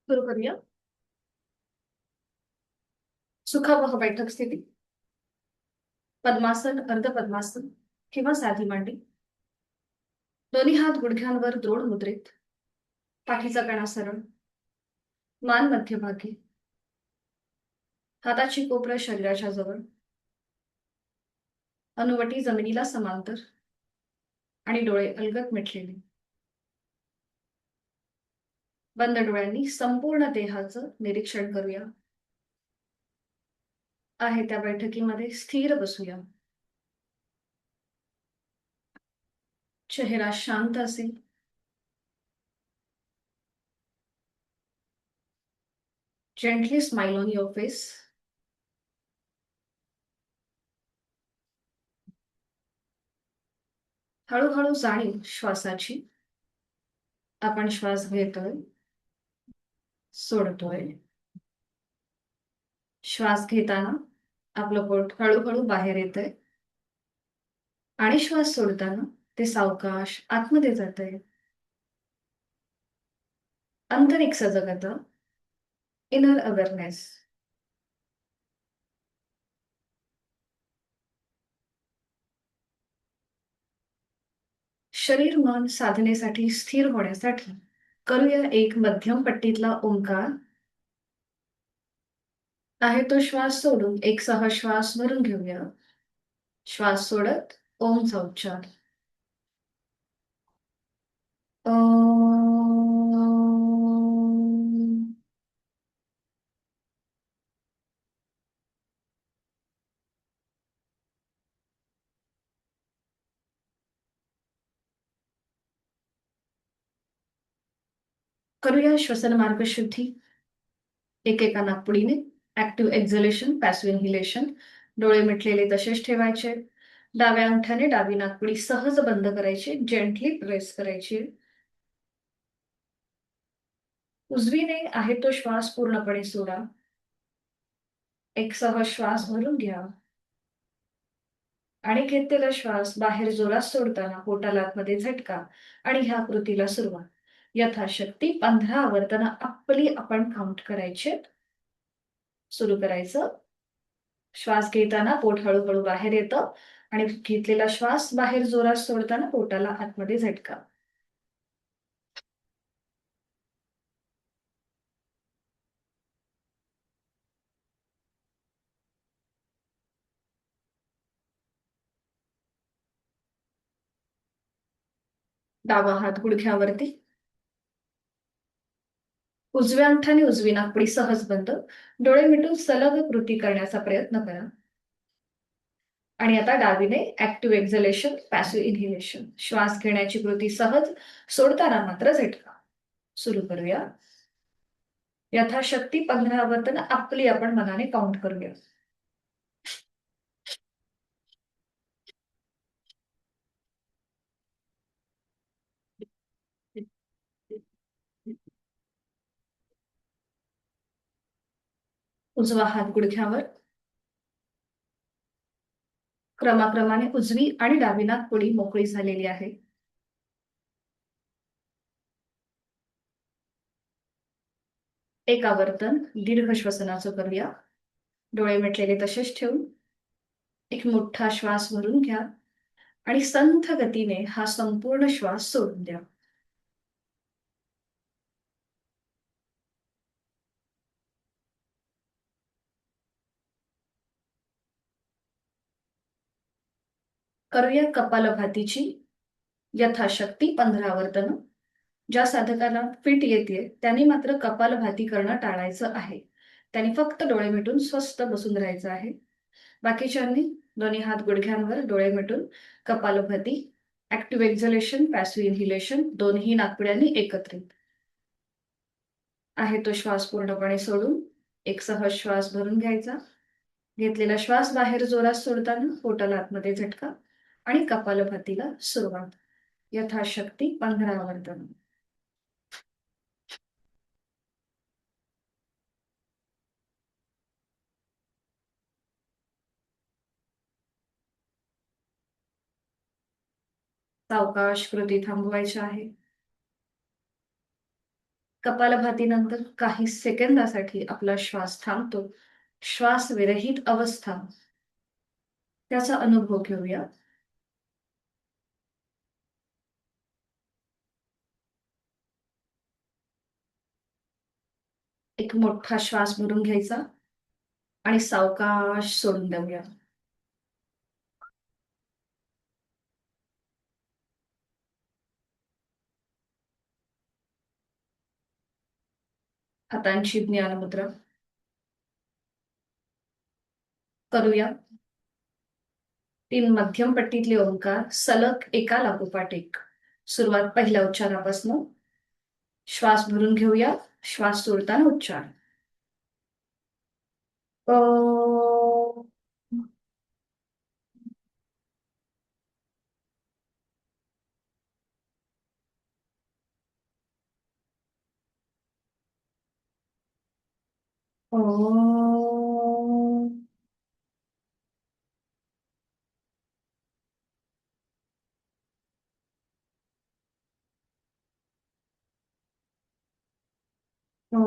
सुरू करूया. सुखावह बैठक स्थिती. पद्मासन, अर्ध पद्मासन किंवा साधी मांडी. दोन्ही हात गुडघ्यांवर द्रोण मुद्रेत. पाठीचा कणा सरळ. मान मध्यभागी. हाताची कोपरं शरीराच्या जवळ. अनुवटी जमिनीला समांतर आणि डोळे अलगद मिटलेले. बंद डोळ्यांनी संपूर्ण देहाचं निरीक्षण करूया. आहे त्या बैठकीमध्ये स्थिर बसूया. चेहरा शांत असेल. Gently smile on your face. हळूहळू जाणीव श्वासाची. आपण श्वास घेतोय, सोडतोय. श्वास घेताना आपलं पोट हळूहळू बाहेर येतंय आणि श्वास सोडताना ते सावकाश आतमध्ये जातंय. आंतरिक सजगता, इनर अवेअरनेस. शरीर मन साधनेसाठी स्थिर होण्यासाठी करूया एक मध्यम पट्टीतला ओंकार. आहे तो श्वास सोडून एक सहश्वास भरून घेऊया. श्वास सोडत ओमचा उच्चार. करूया श्वसन मार्ग शुद्धी. एकेका नाकपुडीने. Active एक्झलेशन, passive इन्हिलेशन. डोळे मिटलेले तसेच ठेवायचे. डाव्या अंगठ्याने डावी नाकपुडी सहज बंद करायची, जेंटली प्रेस करायची. उजवीने आहे तो श्वास पूर्णपणे सोडा. एक सहश्वास भरून घ्या आणि घेतलेला श्वास बाहेर जोरात सोडताना पोटाला आतमध्ये झटका आणि ह्या कृतीला सुरुवात. यथाशक्ती 15 आवर्तन आपली आपण काउंट करायचे. सुरू करायचं. श्वास घेताना पोट हळूहळू बाहेर येतं आणि घेतलेला श्वास बाहेर जोरात सोडताना पोटाला आतमध्ये झटका. डावा हात गुडघ्यावरती. उजव्या अंगठ्याने उजवी नाकपुडी सहज बंद. डोळे मिटून सलग कृती करण्याचा प्रयत्न करा. आणि आता डावीने ऍक्टिव्ह एक्झलेशन, पॅसिव्ह इन्हिलेशन. श्वास घेण्याची कृती सहज, सोडताना मात्र झटका. सुरू करूया. यथाशक्ती 15 आवर्तन आपली आपण मनाने काउंट करूया. उजवा हात गुडघ्यावर. क्रमाक्रमाने उजवी आणि डावी नाकपुडी मोकळी झालेली आहे. एक आवर्तन दीर्घ श्वसनाचं करूया. डोळे मिटलेले तसेच ठेवून एक मोठा श्वास भरून घ्या आणि संथ गतीने हा संपूर्ण श्वास सोडून द्या. करूया कपालभातीची यथाशक्ती 15 आवर्तन. ज्या साधकाला फिट येते त्यांनी मात्र कपालभाती करणं टाळायचं आहे. त्यांनी फक्त डोळे मिटून स्वस्थ बसून राहायचं आहे. बाकीच्यांनी दोन्ही हात गुडघ्यांवर, डोळे मिटून कपालभाती, ऍक्टिव्ह एक्झलेशन, पॅसिव्ह इन्हिलेशन दोन्ही नाकपुड्यांनी एकत्रित. आहे तो श्वास पूर्णपणे सोडून एक सहज श्वास भरून घ्यायचा. घेतलेला श्वास बाहेर जोरात सोडताना पोटाला आतमध्ये झटका आणि कपालभातीला सुरुवात. यथाशक्ती 15 आवर्तन. सावकाश कृती थांबवायची आहे. कपालभातीनंतर काही सेकंदासाठी आपला श्वास थांबतो. श्वास विरहित अवस्था त्याचा अनुभव घेऊया. एक मोठा श्वास भरून घ्यायचा आणि सावकाश सोडून देऊया. हातांची ज्ञानमुद्रा करूया. 3 मध्यम पट्टीतले ओंकार सलग एका लागोपाठ एक. सुरुवात पहिल्या उच्चारापासून. श्वास भरून घेऊया. श्वास सोडताना उच्चार. अ, अ, अ,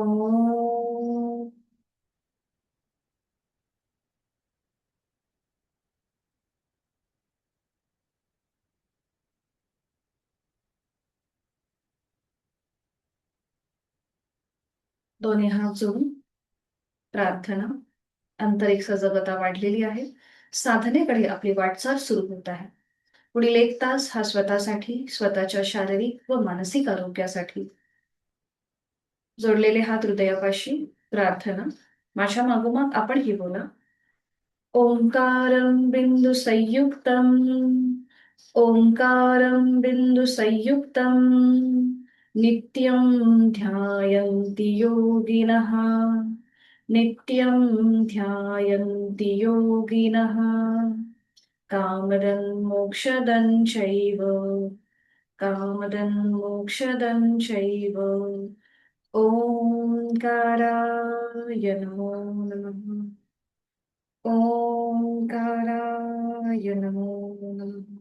दोन्ही हात जोडून प्रार्थना. आंतरिक सजगता वाढलेली आहे. साधनेकडे आपली वाटचाल सुरू होत आहे. पुढील 1 तास हा स्वतःसाठी, स्वतःच्या शारीरिक व मानसिक आरोग्यासाठी. जोडलेले हात हृदयापाशी. प्रार्थना. माझ्या मागोमाग आपणही बोला. ओंकारं बिंदु संयुक्तम्. ओंकारं बिंदु संयुक्तम्. नित्यं ध्यायन्ति योगिनः. नित्यं ध्यायन्ति योगिनः. कामदं मोक्षदं चैव. कामदं मोक्षदं चैव. ओंकाराय नमो नमः. ओंकाराय नमो नमः.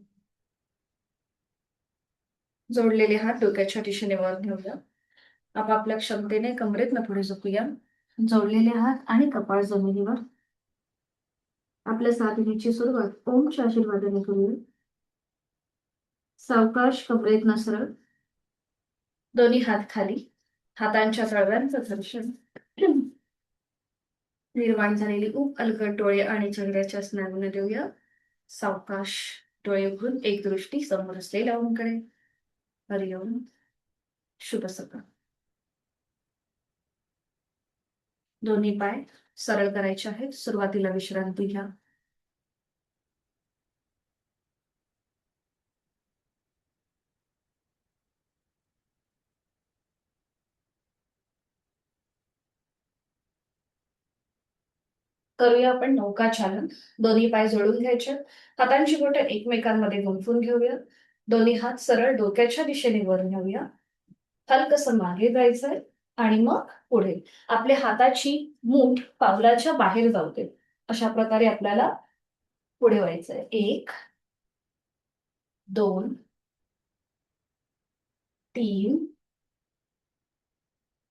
जोडलेले हात डोक्याच्या दिशेने वर घेऊया. आपापल्या क्षमतेने कमरेतनं पुढे झोपूया. जोडलेले हात आणि कपाळ जमिनीवर. आपल्या साधनेची सुरुवात ओमच्या आशीर्वादाने करूया. सावकाश कमरेतनं सरळ. दोन्ही हात खाली. हातांच्या तळव्यांचं घर्षण. निर्माण झालेली ऊब अलगद डोळे आणि चेहऱ्याच्या स्नायूंना देऊया. सावकाश डोळे उघडून एक दृष्टी समोर असलेल्या ओमकडे. हरिओम. शुभ सकाळ. दोन्ही पाय सरळ करायचे आहेत. सुरुवातीला विश्रांती घ्या. करूया आपण नौका चालन. दोन्ही पाय जोडून घ्यायचे. हातांची बोटं एकमेकांमध्ये गुंफून घेऊया. दोन्ही हात सरळ डोक्याच्या दिशेने वर न्याऊया. हलकसं मागे जायचंय आणि मग पुढे. आपल्या हाताची मूठ पावलाच्या बाहेर जाऊ दे. अशा प्रकारे आपल्याला पुढे व्हायचंय. 1, 2, 3,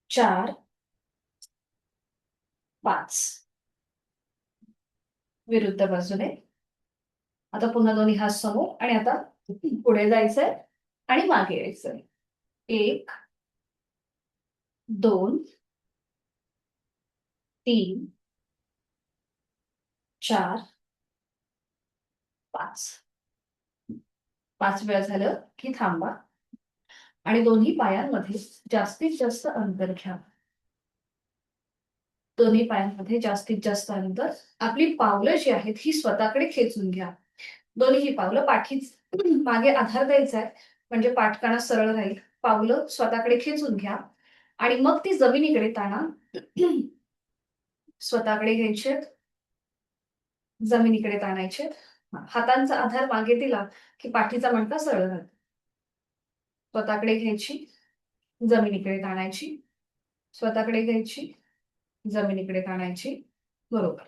4, 5. विरुद्ध बाजूने. आता पुन्हा दोन्ही हात समोर आणि आता पुढे जायचंय आणि मागे यायचंय. 1, 2, 3, 4, 5. 5 वेळा झालं की थांबा आणि दोन्ही पायांमध्ये जास्तीत जास्त अंतर घ्या. दोन्ही पायांमध्ये जास्तीत जास्त अंतर. आपली पावलं जी आहेत ही स्वतःकडे खेचून घ्या. दोन्ही पावलं पाठीच मागे आधार द्यायचा आहे म्हणजे पाठकाणा सरळ राहील. पावलं स्वतःकडे खेचून घ्या आणि मग ती जमिनीकडे ताणा. स्वतःकडे घ्यायचे. जमिनीकडे ताणायचे. हातांचा आधार मागे दिला की पाठीचा मणका सरळ राहतो. स्वतःकडे घ्यायची. जमिनीकडे ताणायची. स्वतःकडे घ्यायची. जमिनीकडे ताणायची. बरोबर.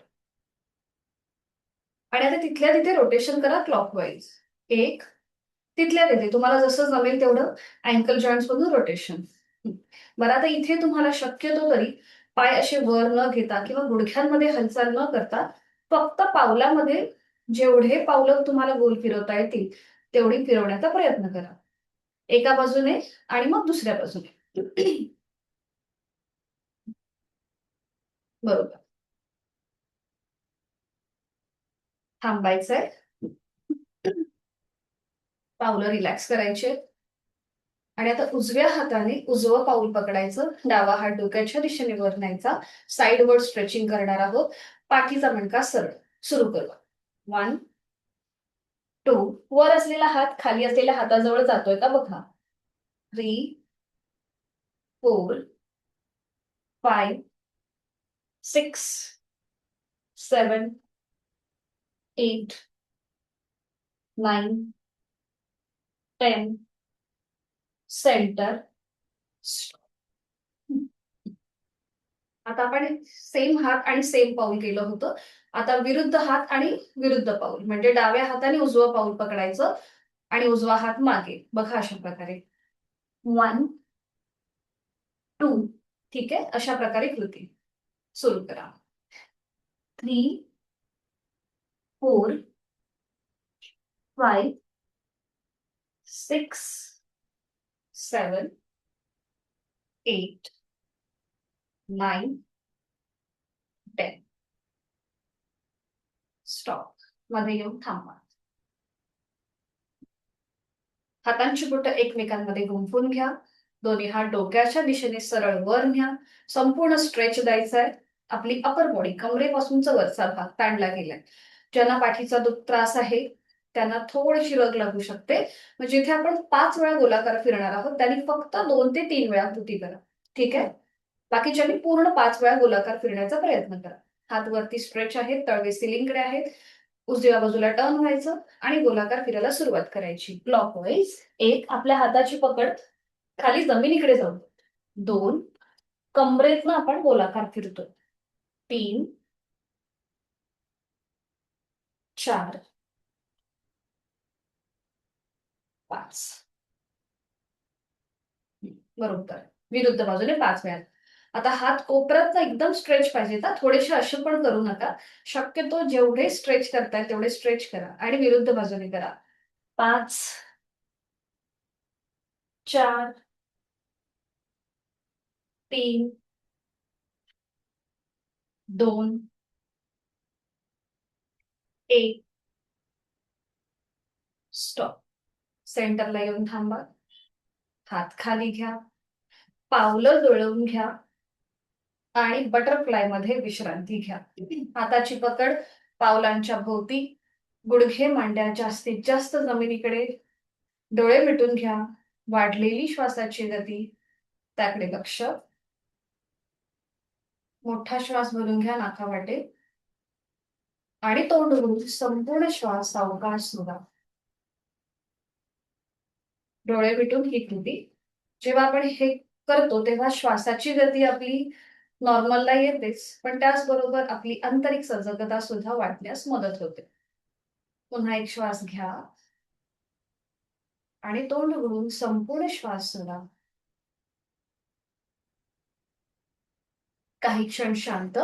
आणि आता तिथल्या तिथे रोटेशन करा क्लॉकवाईज. 1, तिथल्या तिथे तुम्हाला जसं जमेल तेवढं अँकल जॉईंट्स मधून रोटेशन. बरं, आता इथे तुम्हाला शक्यतो तरी पाय असे वर न घेता किंवा गुडघ्यांमध्ये हालचाल न करता फक्त पावलामध्ये जेवढे पावलं तुम्हाला गोल फिरवता येतील तेवढी फिरवण्याचा प्रयत्न करा. एका बाजूने आणि मग दुसऱ्या बाजूने. बरोबर. थांबायचंय. पावलं रिलॅक्स करायचे. आणि आता उजव्या हाताने उजवं पाऊल पकडायचं, डावा हात डोक्याच्या दिशेने वर न्यायचा, साईडवर स्ट्रेचिंग करणार आहोत. पाठीचा मणका सरळ. सुरू करू. 1, 2. वर असलेला हात खाली असलेल्या हाताजवळ जातोय का बघा. 3, 4, 5, 6, 7, 8, 9, 10. सेंटर. आता आपण सेम हात आणि सेम पाऊल केलं होतं. आता विरुद्ध हात आणि विरुद्ध पाऊल म्हणजे डाव्या हाताने उजवं पाऊल पकडायचं आणि उजवा हात मागे. बघा अशा प्रकारे. 1, 2. ठीक आहे. अशा प्रकारे कृती सुरू करा. 3, 4, 5, 6, 7, 8, 9, 10. स्टॉप. मध्ये येऊन थांबा. हातांची बोटं एकमेकांमध्ये गुंफून घ्या. दोन्ही हात डोक्याच्या दिशेने सरळ वर न्या. संपूर्ण स्ट्रेच द्यायचा आहे. आपली अपर बॉडी कमरेपासूनचा वरचा भाग ताणला गेलाय. ज्यांना पाठीचा त्रास आहे त्यांना थोडीशी रग लागू शकते. मग जिथे आपण 5 वेळा गोलाकार फिरणार आहोत त्यांनी फक्त 2 ते 3 वेळा कृती करा. ठीक आहे. बाकीच्यांनी पूर्ण 5 वेळा गोलाकार फिरण्याचा प्रयत्न करा. हात वरती स्ट्रेच आहेत, तळवे सिलिंगकडे आहेत. उजव्या बाजूला टर्न व्हायचं आणि गोलाकार फिरायला सुरुवात करायची. क्लॉकवाईज. 1. आपल्या हाताची पकड खाली जमिनीकडे जाऊ. 2. कमरेतनं आपण गोलाकार फिरतो. 3, 4, 5. बरोबर. विरुद्ध बाजूने 5 वेळा. आता हात कोपऱ्यात एकदम स्ट्रेच पाहिजे ना, थोडेसे असे पण करू नका. शक्यतो जेवढे स्ट्रेच करताय तेवढे स्ट्रेच करा आणि विरुद्ध बाजूने करा. 5, 4, 3, 2, 1. स्टॉप. सेंटरला येऊन थांबा. हात खाली घ्या. पावलं जुळवून घ्या आणि बटरफ्लाय मध्ये विश्रांती घ्या. हाताची पकड पावलांच्या भोवती. गुडघे मांड्या जास्तीत जास्त जमिनीकडे. डोळे मिटून घ्या. वाढलेली श्वासाची गती त्याकडे लक्ष. मोठा श्वास भरून घ्या नाकावाटे आणि तोंड उघडून संपूर्ण श्वास सावकाश सोडा. डोळे मिटून ही कृती. जेव्हा आपण हे करतो तेव्हा श्वासाची गती आपली नॉर्मलला येतेच, पण त्याचबरोबर आपली आंतरिक सजगता सुद्धा वाढण्यास मदत होते. पुन्हा एक श्वास घ्या आणि तोंड उघडून संपूर्ण श्वास सोडा. काही क्षण शांत.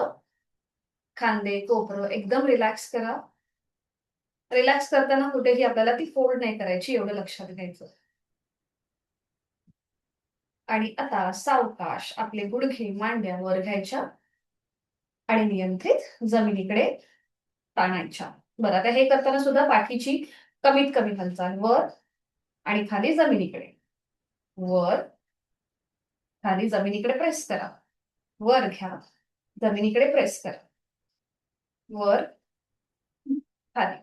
खांदे कोपरं एकदम रिलॅक्स करा. रिलॅक्स करताना कुठेही आपल्याला ती फोल्ड नाही करायची, एवढं लक्षात घ्यायचं. आणि आता सावकाश आपले गुडघे मांड्या वर घ्यायच्या आणि नियंत्रित जमिनीकडे ताणायच्या. बरं, आता हे करताना सुद्धा पाठीची कमीत कमी हालचाल. वर आणि खाली जमिनीकडे. वर, खाली जमिनीकडे प्रेस करा. वर घ्या, जमिनीकडे प्रेस करा. वर, खाली.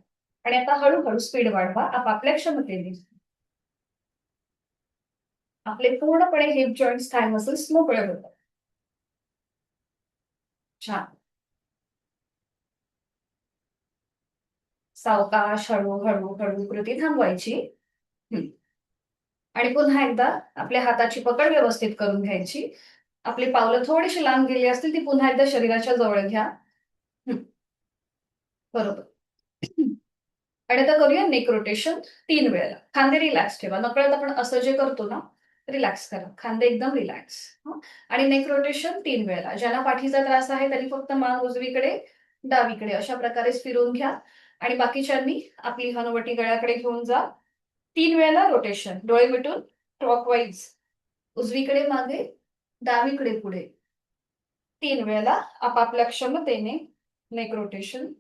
आणि आता हळूहळू स्पीड वाढवा आपापल्या क्षमतेने. आपले पूर्णपणे हिप जॉईंट्स, थाय मसल्स मोकळे होतात. छान. सावकाश हळू हळू हळू कृती थांबवायची. आणि पुन्हा एकदा आपल्या हाताची पकड व्यवस्थित करून घ्यायची. आपली पावलं थोडीशी लांब गेली असतील ती पुन्हा एकदा शरीराच्या जवळ घ्या. बरोबर. आणि आता करूया नेक रोटेशन 3 वेळेला. खांदे रिलॅक्स ठेवा. नकळत आपण असं जे करतो ना रिलॅक्स करा, खांदे एकदम रिलॅक्स. आणि नेक रोटेशन 3 वेळेला. ज्यांना पाठीचा त्रास आहे त्यांनी फक्त मान उजवीकडे, डावीकडे अशा प्रकारेच फिरवून घ्या. आणि बाकीच्यांनी आपली हनुवटी गळ्याकडे घेऊन जा. 3 वेळेला रोटेशन, डोळे मिटून क्लॉकवाईज, उजवीकडे मागे, डावीकडे पुढे. 3 वेळेला आपापल्या क्षमतेने नेक रोटेशन.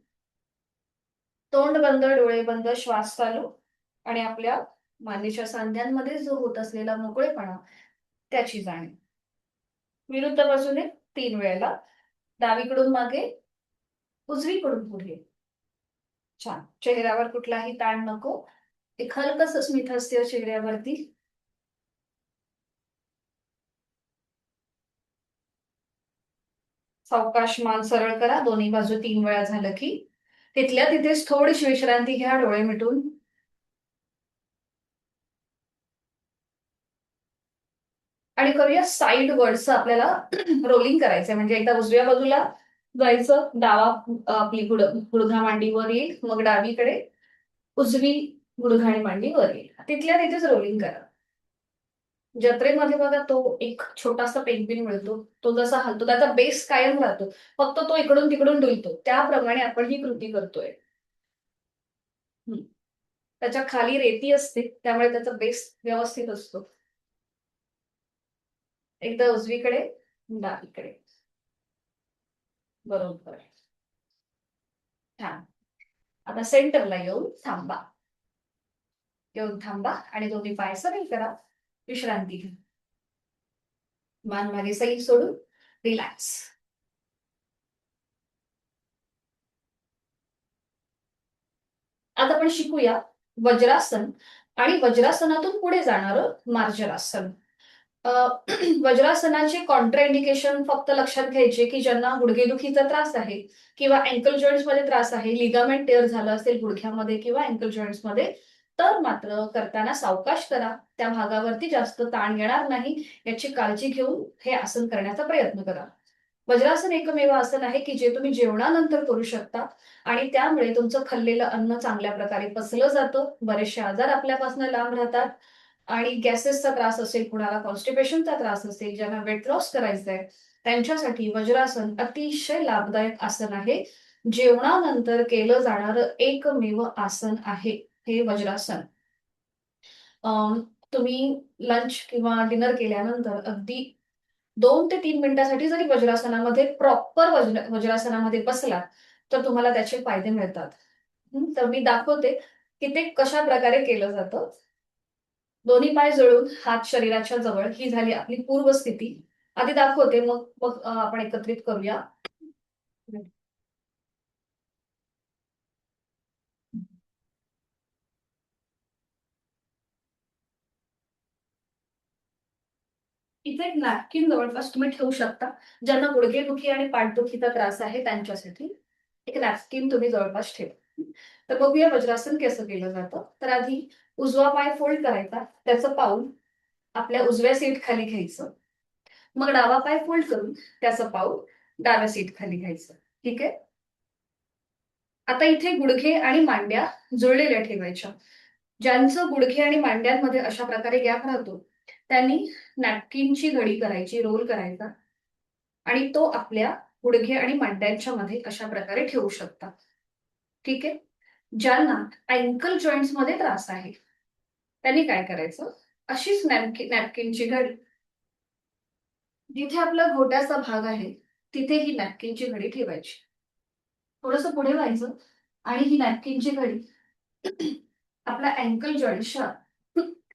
तोंड बंद, डोळे बंद, श्वास चालू. आणि आपल्या मानेच्या सांध्यांमध्ये जो होत असलेला मोकळेपणा त्याची जाणीव. विरुद्ध बाजूने 3 वेळेला, डावीकडून मागे, उजवीकडून पुढे. छान. चेहऱ्यावर कुठलाही ताण नको. एक हलकस स्मितहास्य चेहऱ्यावरती. सावकाश मान सरळ करा, दोन्ही बाजू 3 वेळा झालं की. तिथल्या तिथेच थोडीशी विश्रांती घ्या, डोळे मिटून. आणि करूया साईड वर्डचं आपल्याला रोलिंग करायचंय. म्हणजे एकदा उजव्या बाजूला जायचं, डावा आपली गुडघा मांडी वर येईल, मग डावीकडे, उजवी गुडघा आणि मांडी वर येईल. तिथल्या तिथेच रोलिंग करा. जत्रेमध्ये बघा तो एक छोटासा पेंग्विन मिळतो, तो जसा हलतो त्याचा बेस कायम राहतो, फक्त तो इकडून तिकडून डुलतो. त्याप्रमाणे आपण ही कृती करतोय. त्याच्या खाली रेती असते त्यामुळे त्याचा बेस व्यवस्थित असतो. एकदा उजवीकडे, डावीकडे. बरोबर. छान. आता सेंटरला येऊन थांबा. येऊन थांबा आणि दोन्ही पाय सरळ करा. विश्रांती घ्या. मान मागे सैल सोडून रिलॅक्स. आता आपण शिकूया वज्रासन आणि वज्रासनातून पुढे जाणारं मार्जरासन. अ, वज्रासनाचे कॉन्ट्राइंडिकेशन फक्त लक्षात घ्यायचे की ज्यांना गुडघेदुखीचा त्रास आहे किंवा अँकल जॉईंट्स मध्ये त्रास आहे, लिगामेंट टेअर झालं असेल गुडघ्यामध्ये किंवा अँकल जॉईंट्स मध्ये, तर मात्र करताना सावकाश करा. त्या भागावरती जास्त ताण येणार नाही याची काळजी घेऊन हे आसन करण्याचा प्रयत्न करा. वज्रासन एकमेव आसन आहे की जे तुम्ही जेवणानंतर करू शकता आणि त्यामुळे तुमचं खाल्लेलं अन्न चांगल्या प्रकारे पचलं जातं, बरेचसे आजार आपल्यापासून लांब राहतात. आणि गॅसेसचा त्रास असेल, कुणाला कॉन्स्टिपेशनचा त्रास असेल, ज्यांना वेट लॉस करायचं आहे, त्यांच्यासाठी वज्रासन अतिशय लाभदायक आसन आहे. जेवणानंतर केलं जाणारं एकमेव आसन आहे हे वज्रासन. तुम्ही लंच किंवा डिनर केल्यानंतर अगदी 2 ते 3 मिनिटासाठी जरी वज्रासनामध्ये प्रॉपर वज्रासनामध्ये बसला तर तुम्हाला त्याचे फायदे मिळतात. तर मी दाखवते की ते कशा प्रकारे केलं जातं. दोन्ही पाय जळून हात शरीराच्या जवळ, ही झाली आपली पूर्व स्थिती. आधी दाखवते, मग मग आपण एकत्रित करूया. इथे एक नॅपकिन जवळपास तुम्ही ठेवू शकता. ज्यांना गुडघेदुखी आणि पाठदुखीचा त्रास आहे त्यांच्यासाठी एक नॅपकिन तुम्ही जवळपास ठेवा. तर बघूया वज्रासन कसं केलं जातं. तर आधी उजवा पाय फोल्ड करायचा, त्याचं पाऊल आपल्या उजव्या सीट खाली घ्यायचं. मग डावा पाय फोल्ड करून त्याचं पाऊल डाव्या सीट खाली घ्यायचं. ठीक आहे. आता इथे गुडघे आणि मांड्या जुळलेल्या ठेवायच्या. ज्यांचं गुडघे आणि मांड्यांमध्ये अशा प्रकारे गॅप राहतो त्यांनी नॅपकिनची घडी करायची, रोल करायचा आणि तो आपल्या गुडघे आणि मांड्यांच्या मध्ये अशा प्रकारे ठेवू शकता. ठीक आहे. ज्यांना अँकल जॉईंट्स मध्ये त्रास आहे त्यांनी काय करायचं, अशीच नॅपकिनची घडी जिथे आपला घोट्याचा भाग आहे तिथे ही नॅपकिनची घडी ठेवायची. थोडस पुढे व्हायचं आणि ही नॅपकिनची घडी आपल्या अँकल जॉईंटच्या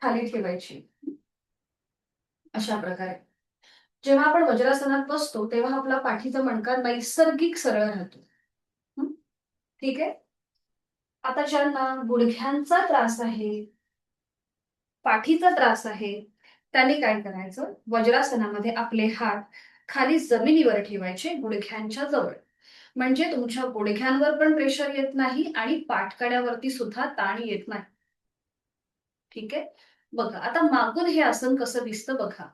खाली ठेवायची अशा प्रकारे. जेव्हा आपण वज्रासनात बसतो तेव्हा आपला पाठीचा मणका नैसर्गिक सरळ राहतो. ठीक आहे. आता ज्यांना गुडघ्यांचा त्रास आहे, पाठीचा त्रास आहे, त्यांनी काय करायचं, वज्रासनामध्ये आपले हात खाली जमिनीवर ठेवायचे गुडघ्यांच्या जवळ. म्हणजे तुमच्या गुडघ्यांवर पण प्रेशर येत नाही आणि पाठकड्यावरती सुद्धा ताण येत नाही. ठीक आहे. बघा आता मागून हे आसन कसं दिसतं बघा.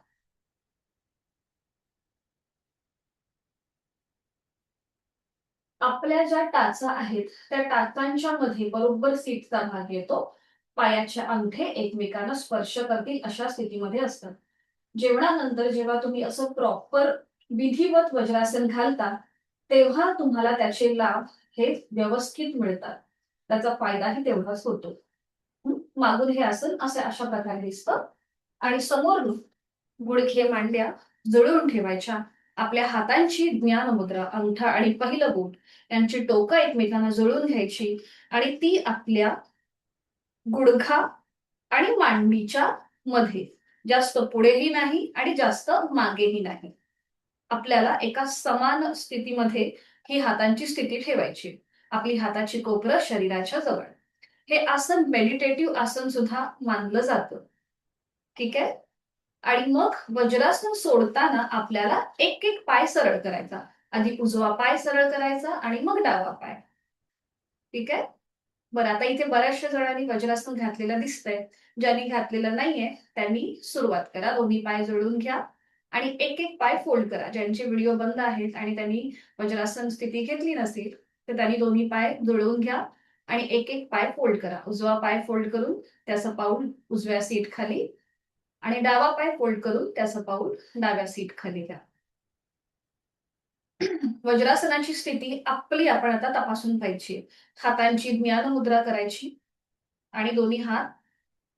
आपल्या ज्या टाचा आहेत त्या टाचांच्या मध्ये बरोबर सीटचा भाग येतो. पायाचे अंगठे एकमेकांना स्पर्श करतील अशा स्थितीमध्ये असतात. जेवणानंतर जेव्हा तुम्ही असं प्रॉपर विधिवत वज्रासन घालता तेव्हा तुम्हाला त्याचे लाभ हे व्यवस्थित मिळतात. त्याचा फायदाही तेवढाच होतो. मागून हे आसन अशा प्रकारे दिसतं आणि समोरून गुडघे मांड्या जुळवून ठेवायच्या. आपल्या हातांची ज्ञान मुद्रा, अंगठा आणि पहिलं बोट यांची टोकं एकमेकांना जुळवून घ्यायची आणि ती आपल्या गुडघा आणि मांडीच्या मध्ये, जास्त पुढेही नाही आणि जास्त मागेही नाही. आपल्याला एका समान स्थितीमध्ये ही हातांची स्थिती ठेवायची. आपली हाताची कोपरं शरीराच्या जवळ. हे आसन मेडिटेटिव्ह आसन सुद्धा मानलं जातं. ठीक आहे. आणि मग वज्रासन सोडताना आपल्याला एक एक पाय सरळ करायचा. आधी उजवा पाय सरळ करायचा आणि मग डावा पाय. ठीक आहे. बरं, आता इथे बऱ्याचशा जणांनी वज्रासन घातलेलं दिसतंय. ज्यांनी घातलेलं नाहीये त्यांनी सुरुवात करा. दोन्ही पाय जोडून घ्या आणि एक एक पाय फोल्ड करा. ज्यांचे व्हिडिओ बंद आहेत आणि त्यांनी वज्रासन स्थिती घेतली नसेल तर त्यांनी दोन्ही पाय जुळवून घ्या आणि एक एक पाय फोल्ड करा. उजवा पाय फोल्ड करून त्याचं पाऊल उजव्या सीट खाली आणि डावा पाय फोल्ड करून त्याचं पाऊल डाव्या सीट खाली घ्या. वज्रासनाची स्थिती आपली आपण आता तपासून पाहिजे. हातांची ज्ञान मुद्रा करायची आणि दोन्ही हात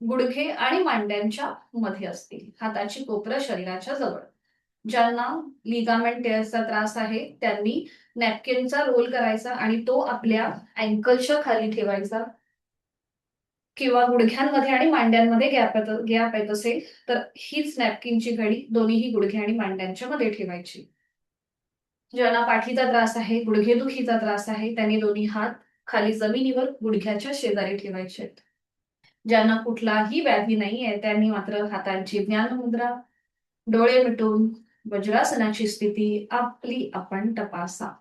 गुडघे आणि मांड्यांच्या मध्ये असतील. हाताची कोपरं शरीराच्या जवळ. ज्यांना लिगामेंट टेअर्सचा त्रास आहे त्यांनी नॅपकिनचा रोल करायचा आणि तो आपल्या अँकलच्या खाली ठेवायचा किंवा गुडघ्यांमध्ये आणि मांड्यांमध्ये गॅप येत असेल तर हीच नॅपकिनची घडी दोन्हीही गुडघे आणि मांड्यांच्या मध्ये ठेवायची. ज्यांना पाठीचा त्रास आहे, गुडघेदुखीचा त्रास आहे त्यांनी दोन्ही हात खाली जमिनीवर गुडघ्याच्या शेजारी ठेवायचे. ज्यांना कुठलाही व्याधी नाहीये त्यांनी मात्र हातांची ज्ञान मुद्रा, डोळे मिटून वज्रासनाची स्थिती आपली आपण तपासा.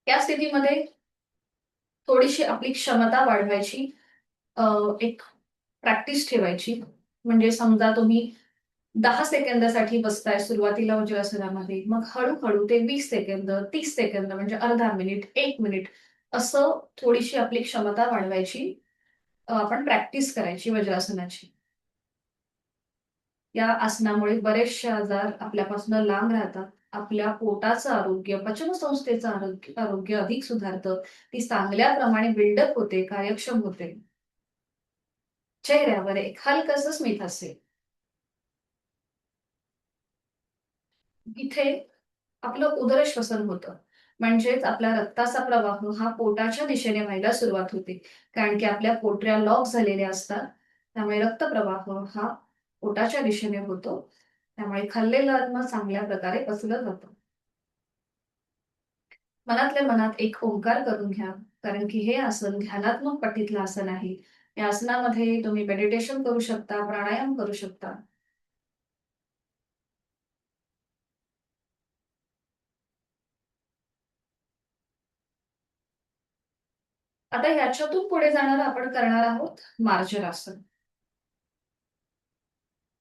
या स्थितीमध्ये थोडीशी आपली क्षमता वाढवायची, एक प्रॅक्टिस ठेवायची. म्हणजे समजा तुम्ही 10 सेकंदासाठी बसताय सुरुवातीला वज्रासनामध्ये, मग हळूहळू ते 20 सेकंद, 30 सेकंद म्हणजे अर्धा मिनिट, 1 मिनिट असं थोडीशी आपली क्षमता वाढवायची. आपण प्रॅक्टिस करायची वज्रासनाची. या आसनामुळे बरेचसे आजार आपल्यापासून लांब राहतात. आपल्या पोटाचं आरोग्य, पचनसंस्थेचं आरोग्य अधिक सुधारतं. ती चांगल्या प्रमाणे बिल्डअप होते, कार्यक्षम होते. चेहऱ्यावर एक हलकसं स्मित हास्य. इथे आपलं उदरश्वसन होतं. म्हणजेच आपला रक्ताचा प्रवाह हा पोटाच्या दिशेने व्हायला सुरुवात होते. कारण की आपल्या पोटऱ्या लॉक झालेल्या असतात. त्यामुळे रक्तप्रवाह हा पोटाच्या दिशेने होतो. त्यामुळे खाल्लेलं अन्न चांगल्या प्रकारे पचलं जातं. मनातल्या मनात एक ओंकार करून घ्या. कारण की हे आसन ध्यानात्मक पट्टीतलं आसन आहे. या आसनामध्ये तुम्ही मेडिटेशन करू शकता, प्राणायाम करू शकता. आता ह्याच्यातून पुढे जाणारं आपण करणार आहोत मार्जरासन.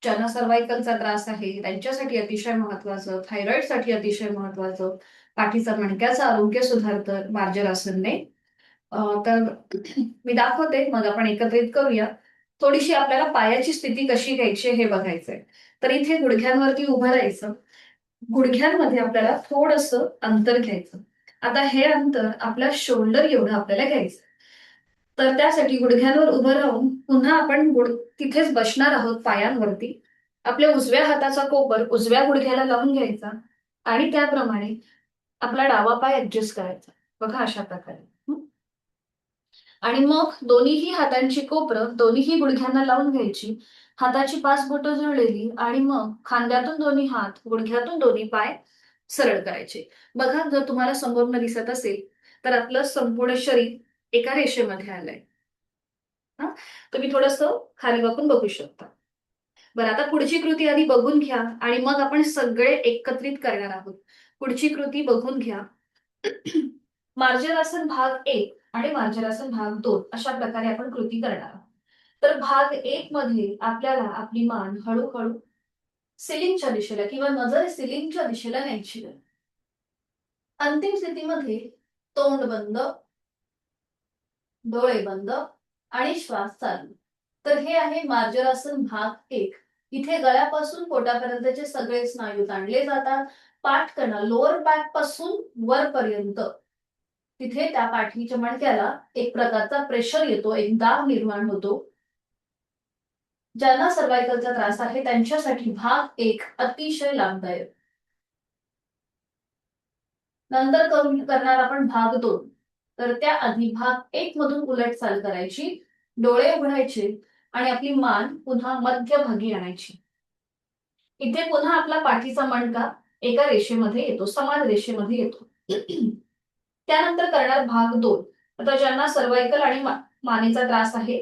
ज्यांना सर्व्हायकलचा त्रास आहे त्यांच्यासाठी अतिशय महत्वाचं, थायरॉइडसाठी अतिशय महत्वाचं, पाठीचं मणक्याचं आरोग्य सुधारतं मार्जरासनने. तर मी दाखवते, मग आपण एकत्रित करूया. थोडीशी आपल्याला पायाची स्थिती कशी घ्यायची हे बघायचंय. तर इथे गुडघ्यांवरती उभं राहायचं. गुडघ्यांमध्ये आपल्याला थोडंसं अंतर घ्यायचं. आता हे अंतर आपल्या शोल्डर एवढं आपल्याला घ्यायचं. तर त्यासाठी गुडघ्यांवर उभं राहून पुन्हा आपण तिथेच बसणार आहोत पायांवरती. आपल्या उजव्या हाताचा कोपर उजव्या गुडघ्याला लावून घ्यायचा आणि त्याप्रमाणे आपला डावा पाय ऍडजस्ट करायचा. बघा अशा प्रकारे. आणि मग दोन्हीही हातांची कोपरं दोन्हीही गुडघ्यांना लावून घ्यायची. हाताची 5 बोटं जुळलेली आणि मग खांद्यातून दोन्ही हात, गुडघ्यातून दोन्ही पाय सरळ करायचे. बघा, जर तुम्हाला समोरनं दिसत असेल तर आपलं संपूर्ण शरीर एका रेषेमध्ये आलंय. हा, तुम्ही थोडंसं खाली वाकून बघू शकता. बरं, आता पुढची कृती आधी बघून घ्या आणि मग आपण सगळे एकत्रित करणार आहोत. पुढची कृती बघून घ्या. मार्जरासन भाग 1 आणि मार्जरासन भाग 2 अशा प्रकारे आपण कृती करणार आहोत. तर भाग 1 मध्ये आपल्याला आपली मान हळूहळू सिलिंगच्या दिशेला किंवा नजर सिलिंगच्या दिशेला न्यायची आहे. अंतिम स्थितीमध्ये तोंड बंद, डोळे बंद आणि श्वास चालू. तर हे आहे मार्जरासन भाग 1. इथे गळ्यापासून पोटापर्यंतचे सगळे स्नायू ताणले जातात. पाठकणा लोअर बॅक पासून वरपर्यंत तिथे त्या पाठीच्या मणक्याला एक प्रकारचा प्रेशर येतो, एक दाब निर्माण होतो. ज्यांना सर्वायकलचा त्रास आहे त्यांच्यासाठी भाग 1 अतिशय लाभदायक. नंतर करणार आपण भाग 2. तर त्याआधी भाग 1 मधून उलट चाल करायची, डोळे उघडायचे आणि आपली मान पुन्हा मध्यभागी आणायची. इथे पुन्हा आपला पाठीचा मणका एका रेषेमध्ये येतो, समान रेषेमध्ये येतो. त्यानंतर करणार भाग 2. आता ज्यांना सर्वायकल आणि मानेचा त्रास आहे,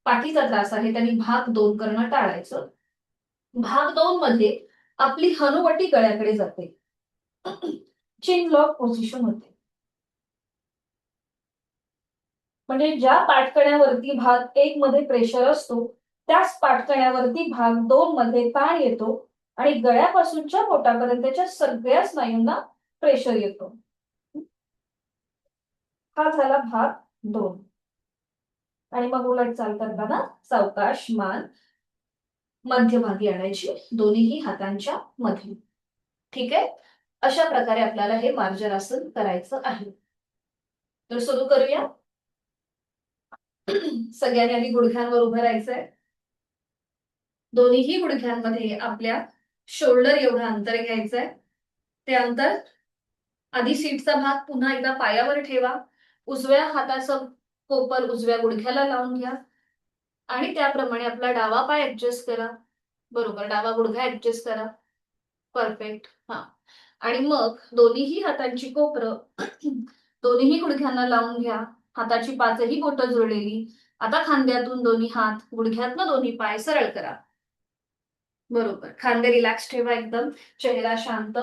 पाठीचा त्रास आहे, त्यांनी भाग 2 करणं टाळायचं. भाग 2 मध्ये आपली हनुवटी गळ्याकडे जाते, चिन लॉक पोझिशन होते. म्हणजे ज्या पाठकण्यावरती भाग 1 मध्ये प्रेशर असतो त्याच पाठकण्यावरती भाग 2 मध्ये ताण येतो आणि गळ्यापासूनच्या पोटापर्यंतच्या सगळ्या स्नायूंना प्रेशर येतो. हा झाला भाग 2. आणि मग उलट चाल करताना सावकाश मान मध्यभागी आणायची दोन्ही हातांच्या मध्ये. ठीक आहे, अशा प्रकारे आपल्याला हे मार्जनासन करायचं आहे. तर सुरू करूया. सगळ्यांनी आधी गुडघ्यांवर उभं राहायचंय. दोन्ही गुडघ्यांमध्ये आपल्या शोल्डर एवढं अंतर घ्यायचंय. ते अंतर आधी सीटचा भाग पुन्हा एकदा पायावर ठेवा. उजव्या हाताचं कोपर उजव्या गुडघ्याला लावून घ्या आणि त्याप्रमाणे आपला डावा पाय ऍडजस्ट करा. बरोबर, डावा गुडघा ऍडजस्ट करा. परफेक्ट. हा, आणि मग दोन्ही हातांची कोपरं दोन्ही गुडघ्यांना लावून घ्या. हाताची पाचही बोटं जुळलेली. आता खांद्यातून दोन्ही हात, गुडघ्यातनं दोन्ही पाय सरळ करा. बरोबर, खांदे रिलॅक्स ठेवा एकदम, चेहरा शांत.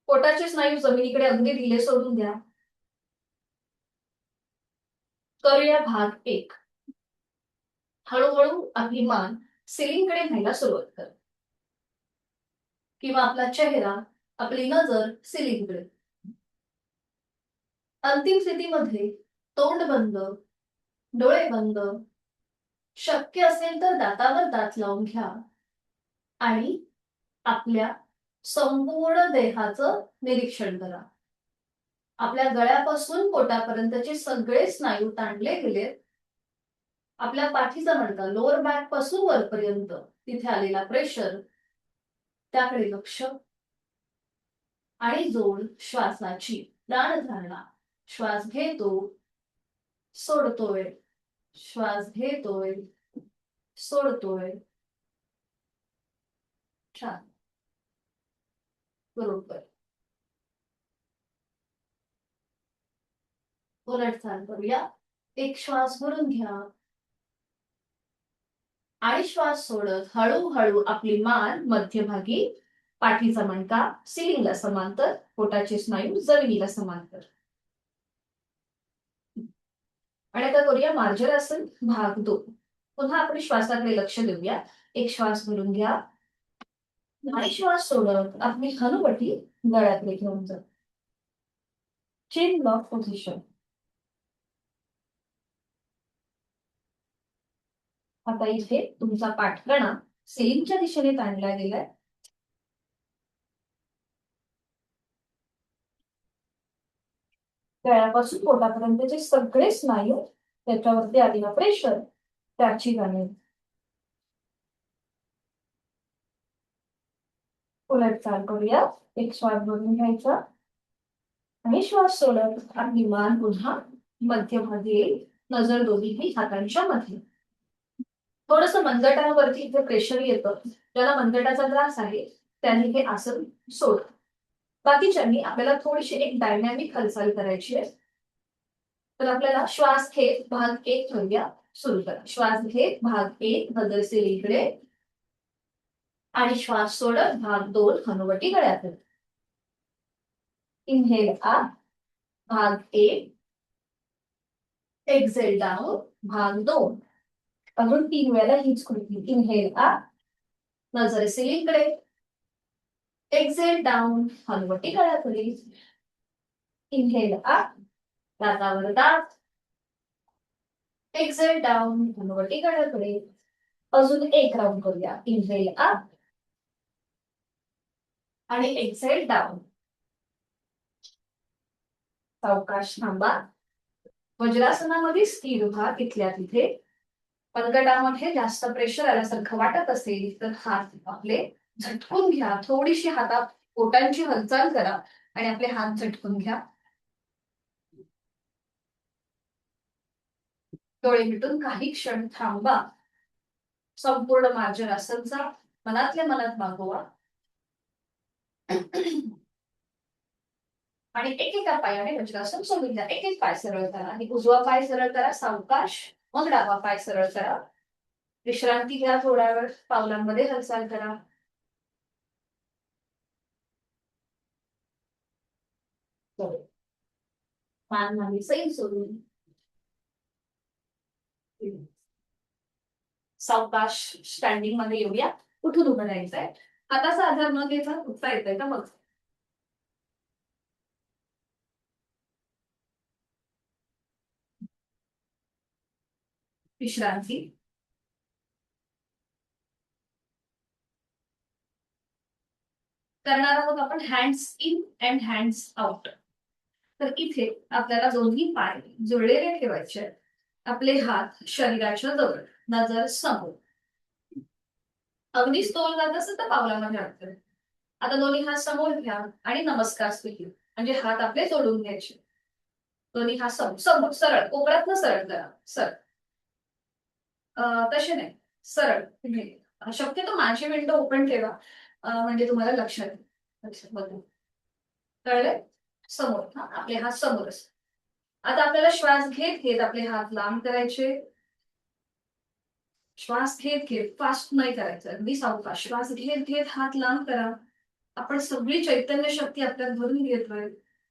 पोटाचे स्नायू जमिनीकडे अगदी ढिले सोडून द्या. करूया भाग 1. हळूहळू आपली मान सिलिंगकडे न्यायला सुरुवात कर, किंवा आपला चेहरा, आपली नजर सिलिंगकडे. अंतिम स्थितीमध्ये तोंड बंद, डोळे बंद, शक्य असेल तर दातावर दात लावून घ्या आणि आपल्या संपूर्ण देहाचं निरीक्षण करा. आपल्या गळ्यापासून पोटापर्यंतचे सगळे स्नायू ताणले गेलेत. आपल्या पाठीचा मणका लोअर बॅक पासून वरपर्यंत तिथे आलेला प्रेशर, त्याकडे लक्ष आणि जोड श्वासाची प्राणधारणा. श्वास घेतो, सोडतोय, श्वास घेतोय, सोडतोय. छान, बरोबर. उलट चाल करूया. एक श्वास भरून घ्या आणि श्वास सोडत हळूहळू आपली मान मध्यभागी, पाठीचा मणका सिलिंगला समांतर, पोटाचे स्नायू जमिनीला समांतर. आणि आता करूया मार्जरासन भाग 2. पुन्हा आपण श्वासाकडे लक्ष देऊया. एक श्वास भरून घ्या आणि श्वास सोडत आपली हनुवटी गळ्याकडे घेऊन जा, चिन लॉक पोझिशन. आता इथे तुमचा पाठकणा सिलिंगच्या दिशेने ताणला गेलाय. गळ्यापासून पोटापर्यंतचे सगळे स्नायू, त्याच्यावरती आलेला प्रेशर, त्याची जाणीव. उलट चाल करूया. एक श्वास भरून घ्यायचा आणि श्वास सोडत आपली मान पुन्हा मध्यभागी येईल, नजर दोन्ही हातांच्या मध्ये. थोडस मनगटावरती इथे प्रेशर येतं. ज्याला मनगटाचा त्रास आहे त्यांनी हे आसन सोड. बाकीच्यांनी आपल्याला थोडीशी एक डायनॅमिक हालचाल करायची आहे. तर आपल्याला श्वास घेत भाग 1 करूया. सुरू करा. श्वास घेत भाग 1 नजर सिलिंगकडे आणि श्वास सोडत भाग 2 हनुवटी गळ्याकडे. इनहेल अप भाग 1, एक्झेल डाऊन भाग 2. अजून 3 वेळेला हीच कृती. इनहेल अप, नजर सिलिंगकडे, एक्झेल डाऊन हनुवटी गळ्याकडे. इनहेल अप, दातावर दात, एक्झेल डाऊन हनुवटी गळ्याकडे. अजून एक राऊंड करूया. इनहेल अप आणि एक्सेल डाऊन. सावकाश थांबा. वज्रासनामध्ये स्थिर व्हा तिथल्या तिथे. मनगटामध्ये जास्त प्रेशर आल्यासारखं वाटत असेल तर हात आपले झटकून घ्या. थोडीशी हातात पोटांची हालचाल करा आणि आपले हात झटकून घ्या. डोळे मिटून काही क्षण थांबा. संपूर्ण मार्जनासनचा मनातल्या मनात मागोवा. आणि एकेका पायाने वज्रासन सोडून द्या. एक एक पाय सरळ करा आणि उजवा पाय सरळ करा सावकाश. मग डावा पाय सरळ करा. विश्रांती घ्या थोडा वेळ. पावलांमध्ये हालचाल करा. मान मागे सैल सोडून सावकाश स्टँडिंग मध्ये येऊया. कुठून उभं राहायचंय. हाताचा आधार न घेता उठता येतंय का मग. विश्रांती. करणार आहोत आपण hands in and hands out. तर इथे आपल्याला दोन्ही पाय जुळलेले ठेवायचे. आपले हात शरीराच्या जवळ. नजर समोर. अगदीच तोल जात असेल तर पावलामध्ये अडकत. आता दोन्ही हात समोर घ्या आणि नमस्कार स्वीकार. म्हणजे हात आपले जोडून घ्यायचे. दोन्ही हात समोर सरळ कोपऱ्यातनं सरळ करा. सरळ. तसे नाही. सरळ. शक्यतो माझी विंडो ओपन ठेवा. म्हणजे तुम्हाला लक्षात येईल. लक्षात बघा. कळलंय. समोर. हा आपले हात समोरच. आता आपल्याला श्वास घेत घेत आपले हात लांब करायचे. श्वास घेत घेत फास्ट नाही करायचं. अगदी सावकाश. श्वास घेत घेत हात लांब करा. आपण सगळी चैतन्य शक्ती आपल्यात भरून घेतोय.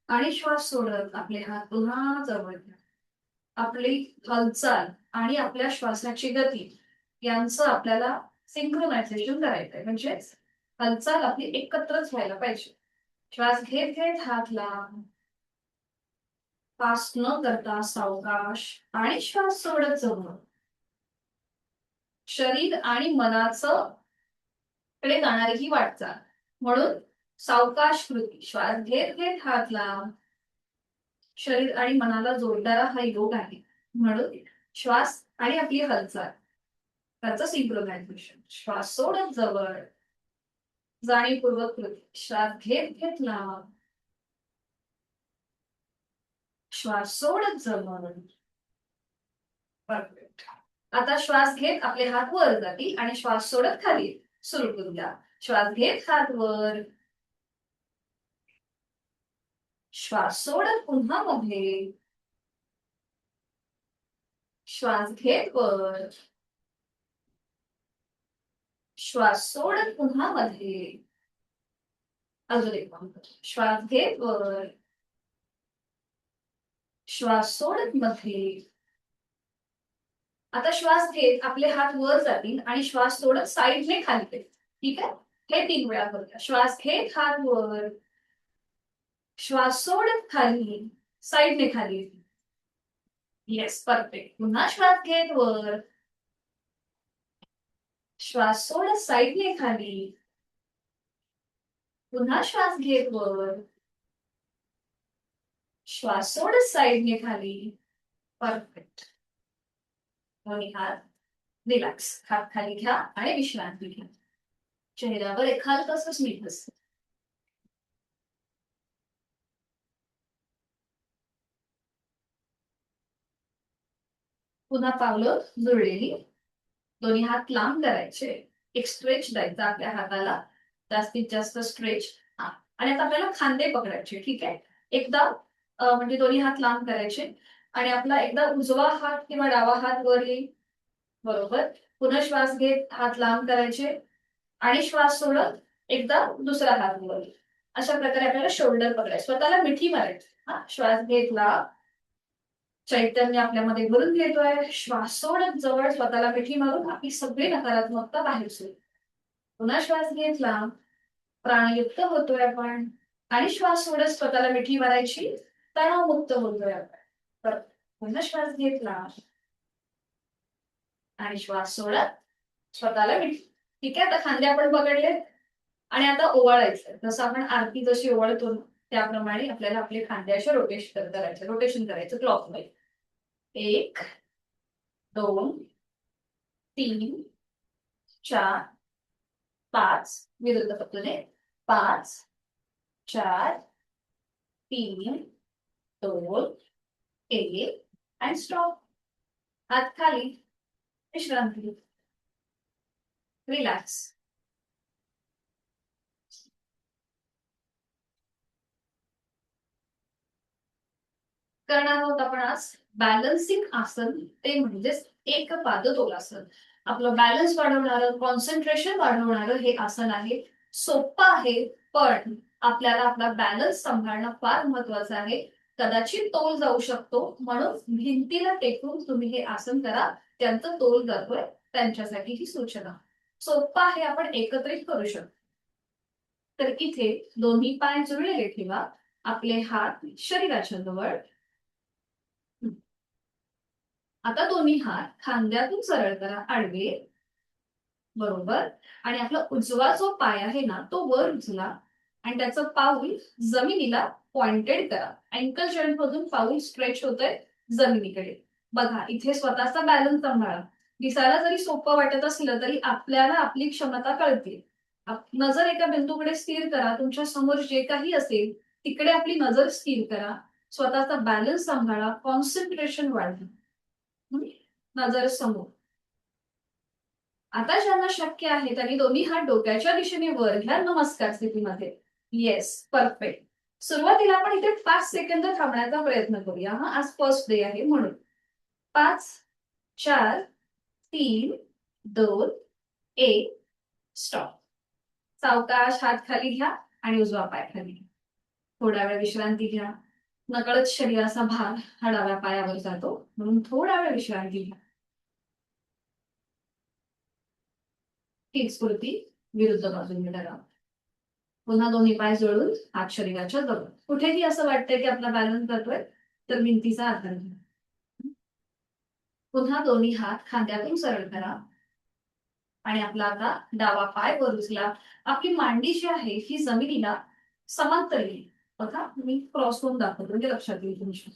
आणि श्वास सोडत आपले हात पुन्हा जवळ घ्या. आपली हालचाल आणि आपल्या श्वासाची गती यांचं आपल्याला सिंक्रोनायझेशन करायचंय. म्हणजेच हालचाल आपली एकत्रच व्हायला पाहिजे. श्वास घेत घेत हात लांब. फास्ट न करता सावकाश आणि श्वास सोडत जवळ. शरीर आणि मनाचं कडे जाणारी ही वाटचाल. म्हणून सावकाश कृती. श्वास घेत घेत हात लांब. शरीर आणि मनाला जोडणारा हा योग आहे. म्हणून श्वास आणि आपली हालचाल त्याचं सिंक्रोनायझेशन. श्वास सोडत जवळ. जाणीवपूर्वक कृती. श्वास घेत घेत लांब. श्वास सोडत जवळ. परफेक्ट. आता श्वास घेत आपले हात वर जातील आणि श्वास सोडत खाली. सुरू करूया. श्वास घेत हात वर. श्वास सोडत पुन्हा मध्ये. श्वास घेत वर. श्वास सोडत पुन्हा मध्ये. अजून एक श्वास घेत वर. श्वास सोडत मध्ये. आता श्वास घेत आपले हात वर जातील आणि श्वास सोडत साईडने खाली. ठीक आहे. हे 3 वेळा करूया. श्वास घेत हात वर. श्वास सोडत खाली. साईडने खाली. Yes perfect. पुन्हा श्वास घेत वर. श्वास सोडत साईडने खाली. पुन्हा श्वास घेत वर. श्वास सोडत साईडने खाली. परफेक्ट. दोन्ही हात रिलॅक्स. हात खाली घ्या आणि विश्रांती घ्या. चेहऱ्यावर एखादं स्मित असतं. पुन्हा पावलं जुळलेली. दोन्ही हात लांब करायचे. एक स्ट्रेच द्यायचा आपल्या हाताला. जास्तीत जास्त स्ट्रेच. आणि आता आपल्याला खांदे पकडायचे. ठीक आहे. एकदा म्हणजे दोन्ही हात लांब करायचे आणि आपला एकदा उजवा हात किंवा डावा हात वर येईल. बरोबर. पुन्हा श्वास घेत हात लांब करायचे आणि श्वास सोडत एकदा दुसरा हात वर. अशा प्रकारे आपल्याला शोल्डर पकडायचे. स्वतःला मिठी मारायची. हा श्वास घेतला. चैतन्य आपल्यामध्ये भरून घेतोय. श्वास सोडत जवळ स्वतःला मिठी मारून आपली सगळी नकारात्मकता बाहेर सोड. पुन्हा श्वास घेतला. प्राणयुक्त होतोय आपण आणि श्वास सोडत स्वतःला मिठी मारायची. तणावमुक्त होतोय आपण. तर पुन्हा श्वास घेतला आणि श्वास सोडत स्वतःला मिठी. ठीक आहे, आता खांदे आपण पकडले आणि आता ओवाळायचं. जसं आपण आरती जशी ओवाळतो ना, त्याप्रमाणे आपल्याला आपले खांदे असे रोटेशन करायचं क्लॉकवाईज. 1, 2, 3, 4, 5 विरुद्ध पद्धतीने 5, 4, 3, 2, 1 आणि स्टॉप. हात खाली, विश्रांती, रिलॅक्स. करणार आहोत आपण आज बॅलन्सिंग आसन, ते म्हणजेच एक पादतोलासन. आपलं बॅलन्स वाढवणारं, कॉन्सन्ट्रेशन वाढवणारं हे आसन आहे. सोपं आहे, पण आपल्याला आपला बॅलन्स सांभाळणं फार महत्वाचं आहे. कदाचित तोल जाऊ शकतो, म्हणून भिंतीला टेकून तुम्ही हे आसन करा. त्यांचा तोल जातोय त्यांच्यासाठी ही सूचना. सोपं आहे, आपण एकत्रित करू शकतो. तर इथे दोन्ही पाय जुळलेले ठेवा. आपले हात शरीराच्या जवळ. आता दोन्ही हात खांद्यातून सरळ करा, आडवे. बरोबर. आणि आपला उजवा जो पाय आहे ना, तो वर उचला आणि त्याचं पाऊल जमिनीला पॉइंटेड करा. अँकल जॉईंट मधून पाऊल स्ट्रेच होतंय जमिनीकडे. बघा, इथे स्वतःचा बॅलन्स सांभाळा. दिसायला जरी सोपं वाटत असलं तरी आपल्याला आपली क्षमता कळते. नजर एका बिंदूकडे स्थिर करा. तुमच्या समोर जे काही असेल तिकडे आपली नजर स्थिर करा. स्वतःचा बॅलन्स सांभाळा, कॉन्सन्ट्रेशन वाढवा. नजर समोर. आता ज्यांना शक्य आहे त्यांनी दोन्ही हात डोक्याच्या दिशेने वर घ्या, नमस्कार स्थितीमध्ये. Yes, perfect. सुरुवातीला आपण इथे 5 सेकंद थांबण्याचा प्रयत्न करूया. हा, आज फर्स्ट डे आहे म्हणून. 5, 4, 3, 2, 1 स्टॉप. सावकाश हात खाली घ्या आणि उजवा पाय खाली घ्या. थोडा वेळ विश्रांती घ्या. नकळत शरीराचा भार हा डाव्या पायावर जातो, म्हणून थोडा वेळ विश्रांती घ्या. हीच स्फूर्ती विरुद्ध बाजूने करा. पुन्हा दोन्ही पाय जोडून हात शरीराच्या जवळ. कुठेही असं वाटतंय की आपला बॅलन्स जातोय, तर भिंतीचा आधार घ्या. पुन्हा दोन्ही हात खांद्यातून सरळ करा आणि आपला आता डावा पाय वर उचला. आपली मांडी जी आहे ही जमिनीला समांतर येईल. बघा, मी क्रॉस करून दाखवतो म्हणजे लक्षात येईल तुमच्या.